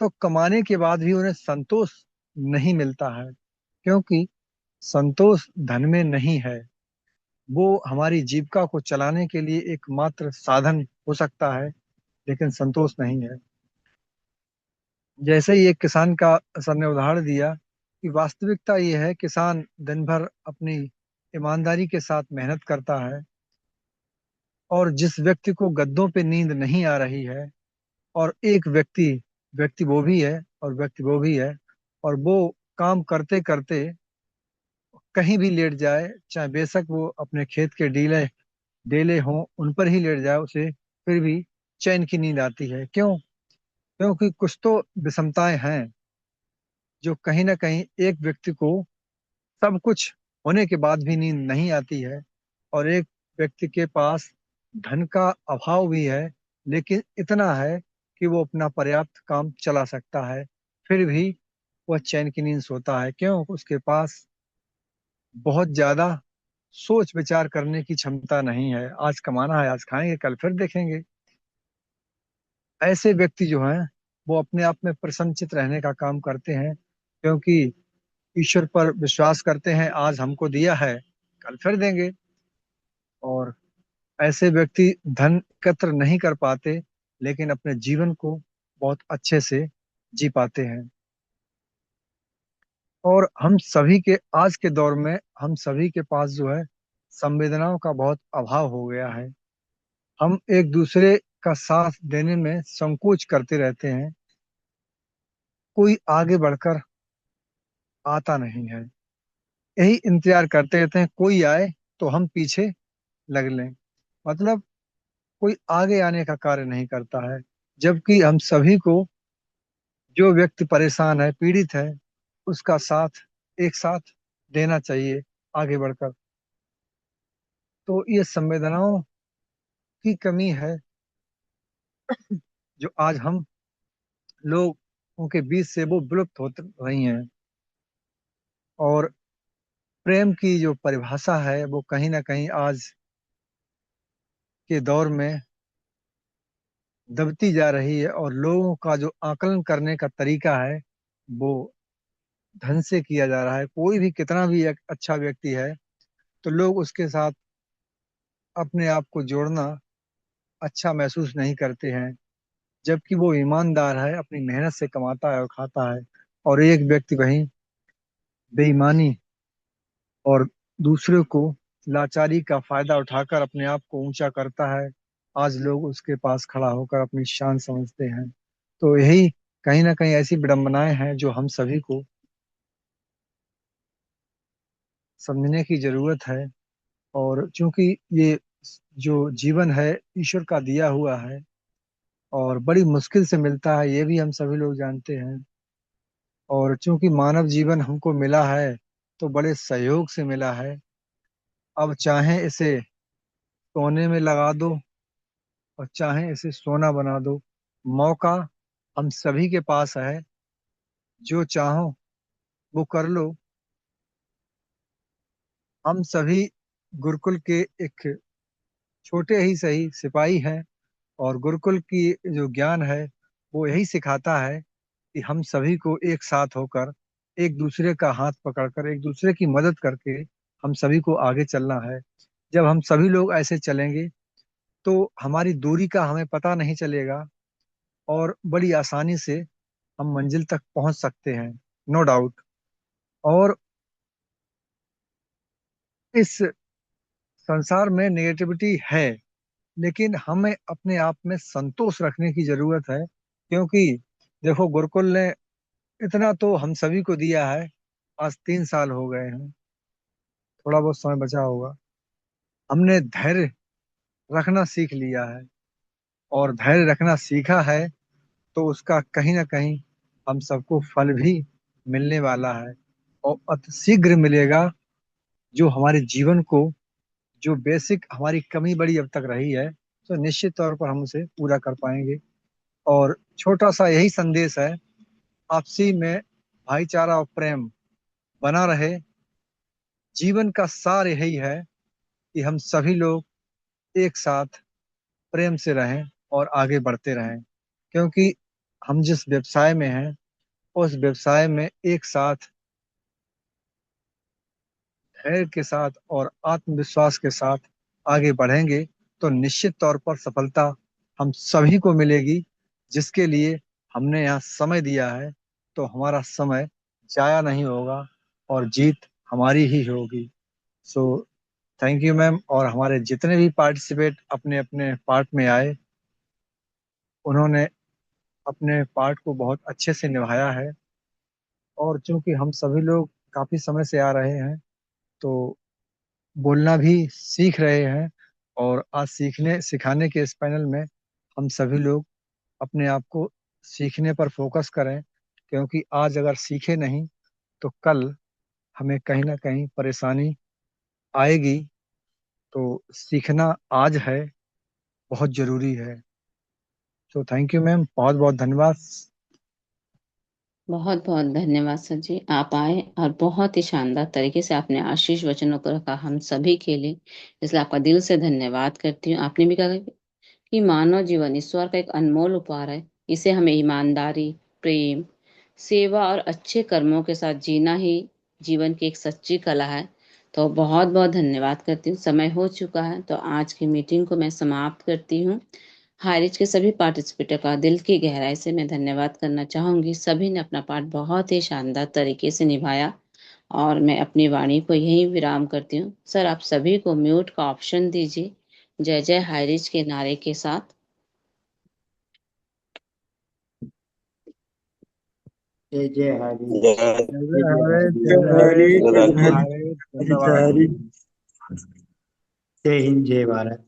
तो कमाने के बाद भी उन्हें संतोष नहीं मिलता है, क्योंकि संतोष धन में नहीं है। वो हमारी जीविका को चलाने के लिए एकमात्र साधन हो सकता है, लेकिन संतोष नहीं है। जैसे ही एक किसान का सर ने उदाहरण दिया कि वास्तविकता ये है, किसान दिन भर अपनी ईमानदारी के साथ मेहनत करता है, और जिस व्यक्ति को गद्दों पे नींद नहीं आ रही है, और एक व्यक्ति व्यक्ति वो भी है और व्यक्ति वो भी है, और वो काम करते करते कहीं भी लेट जाए, चाहे बेशक वो अपने खेत के डीले डेले हों उन पर ही लेट जाए, उसे फिर भी चैन की नींद आती है। क्यों? क्योंकि कुछ तो विषमताएं हैं, जो कहीं ना कहीं एक व्यक्ति को सब कुछ होने के बाद भी नींद नहीं आती है, और एक व्यक्ति के पास धन का अभाव भी है, लेकिन इतना है कि वो अपना पर्याप्त काम चला सकता है, फिर भी वह चैन की नींद सोता है। क्यों? उसके पास बहुत ज्यादा सोच विचार करने की क्षमता नहीं है। आज कमाना है, आज खाएंगे, कल फिर देखेंगे। ऐसे व्यक्ति जो हैं, वो अपने आप में प्रसन्नचित रहने का काम करते हैं, क्योंकि ईश्वर पर विश्वास करते हैं, आज हमको दिया है, कल फिर देंगे। और ऐसे व्यक्ति धन एकत्र नहीं कर पाते, लेकिन अपने जीवन को बहुत अच्छे से जी पाते हैं। और हम सभी के आज के दौर में हम सभी के पास जो है संवेदनाओं का बहुत अभाव हो गया है। हम एक दूसरे का साथ देने में संकोच करते रहते हैं। कोई आगे बढ़कर आता नहीं है, यही इंतजार करते रहते हैं कोई आए तो हम पीछे लग लें। मतलब कोई आगे आने का कार्य नहीं करता है, जबकि हम सभी को, जो व्यक्ति परेशान है, पीड़ित है, उसका साथ एक साथ देना चाहिए आगे बढ़कर। तो ये संवेदनाओं की कमी है, जो आज हम लोगों के बीच से वो विलुप्त हो रही हैं। और प्रेम की जो परिभाषा है वो कहीं ना कहीं आज के दौर में दबती जा रही है, और लोगों का जो आकलन करने का तरीका है वो ढंग से किया जा रहा है। कोई भी कितना भी एक अच्छा व्यक्ति है तो लोग उसके साथ अपने आप को जोड़ना अच्छा महसूस नहीं करते हैं, जबकि वो ईमानदार है, अपनी मेहनत से कमाता है और खाता है। और एक व्यक्ति वहीं बेईमानी और दूसरे को लाचारी का फायदा उठाकर अपने आप को ऊंचा करता है, आज लोग उसके पास खड़ा होकर अपनी शान समझते हैं। तो यही कहीं ना कहीं ऐसी विडंबनाएं हैं जो हम सभी को समझने की जरूरत है। और चूंकि ये जो जीवन है ईश्वर का दिया हुआ है और बड़ी मुश्किल से मिलता है, ये भी हम सभी लोग जानते हैं। और चूंकि मानव जीवन हमको मिला है तो बड़े सहयोग से मिला है। अब चाहे इसे सोने में लगा दो और चाहे इसे सोना बना दो, मौका हम सभी के पास है। जो चाहो वो कर लो। हम सभी गुरुकुल के एक छोटे ही सही सिपाही हैं, और गुरुकुल की जो ज्ञान है वो यही सिखाता है कि हम सभी को एक साथ होकर, एक दूसरे का हाथ पकड़कर, एक दूसरे की मदद करके हम सभी को आगे चलना है। जब हम सभी लोग ऐसे चलेंगे तो हमारी दूरी का हमें पता नहीं चलेगा, और बड़ी आसानी से हम मंजिल तक पहुंच सकते हैं, नो डाउट। और इस संसार में नेगेटिविटी है, लेकिन हमें अपने आप में संतोष रखने की जरूरत है, क्योंकि देखो गुरुकुल ने इतना तो हम सभी को दिया है। आज 3 साल हो गए हैं, थोड़ा बहुत समय बचा होगा। हमने धैर्य रखना सीख लिया है, और धैर्य रखना सीखा है तो उसका कहीं ना कहीं हम सबको फल भी मिलने वाला है, और अति शीघ्र मिलेगा। जो हमारे जीवन को, जो बेसिक हमारी कमी बड़ी अब तक रही है, तो निश्चित तौर पर हम उसे पूरा कर पाएंगे। और छोटा सा यही संदेश है, आपसी में भाईचारा और प्रेम बना रहे। जीवन का सार यही है कि हम सभी लोग एक साथ प्रेम से रहें और आगे बढ़ते रहें, क्योंकि हम जिस व्यवसाय में हैं उस व्यवसाय में एक साथ धैर्य के साथ और आत्मविश्वास के साथ आगे बढ़ेंगे तो निश्चित तौर पर सफलता हम सभी को मिलेगी। जिसके लिए हमने यहाँ समय दिया है तो हमारा समय जाया नहीं होगा, और जीत हमारी ही होगी। So thank you ma'am. और हमारे जितने भी पार्टिसिपेट अपने अपने पार्ट में आए, उन्होंने अपने पार्ट को बहुत अच्छे से निभाया है। और चूंकि हम सभी लोग काफी समय से आ रहे हैं तो बोलना भी सीख रहे हैं, और आज सीखने सिखाने के इस पैनल में हम सभी लोग अपने आप को सीखने पर फोकस करें, क्योंकि आज अगर सीखे नहीं तो कल हमें कहीं ना कहीं परेशानी आएगी। तो सीखना आज है, बहुत जरूरी है। तो थैंक यू मैम, बहुत बहुत धन्यवाद। बहुत बहुत धन्यवाद सर जी, आप आए और बहुत ही शानदार तरीके से आपने आशीष वचनों को रखा हम सभी के लिए, इसलिए आपका दिल से धन्यवाद करती हूँ। आपने भी कहा कि मानव जीवन ईश्वर का एक अनमोल उपहार है, इसे हमें ईमानदारी, प्रेम, सेवा और अच्छे कर्मों के साथ जीना ही जीवन की एक सच्ची कला है। तो बहुत बहुत धन्यवाद करती हूँ। समय हो चुका है तो आज की मीटिंग को मैं समाप्त करती हूँ। हारिज के सभी पार्टिसिपेटर का दिल की गहराई से मैं धन्यवाद करना चाहूंगी। सभी ने अपना पार्ट बहुत ही शानदार तरीके से निभाया, और मैं अपनी वाणी को यहीं विराम करती हूँ। सर आप सभी को म्यूट का ऑप्शन दीजिए, जय जय हाइरिज के नारे के साथ। जय जय हरि। जय जय जय जय जय हरे, हरि। जय जय हरे, जय जय जय हरि। हरे, जय जय हरि। धन्यवाद। जय हिंद, जय भारत।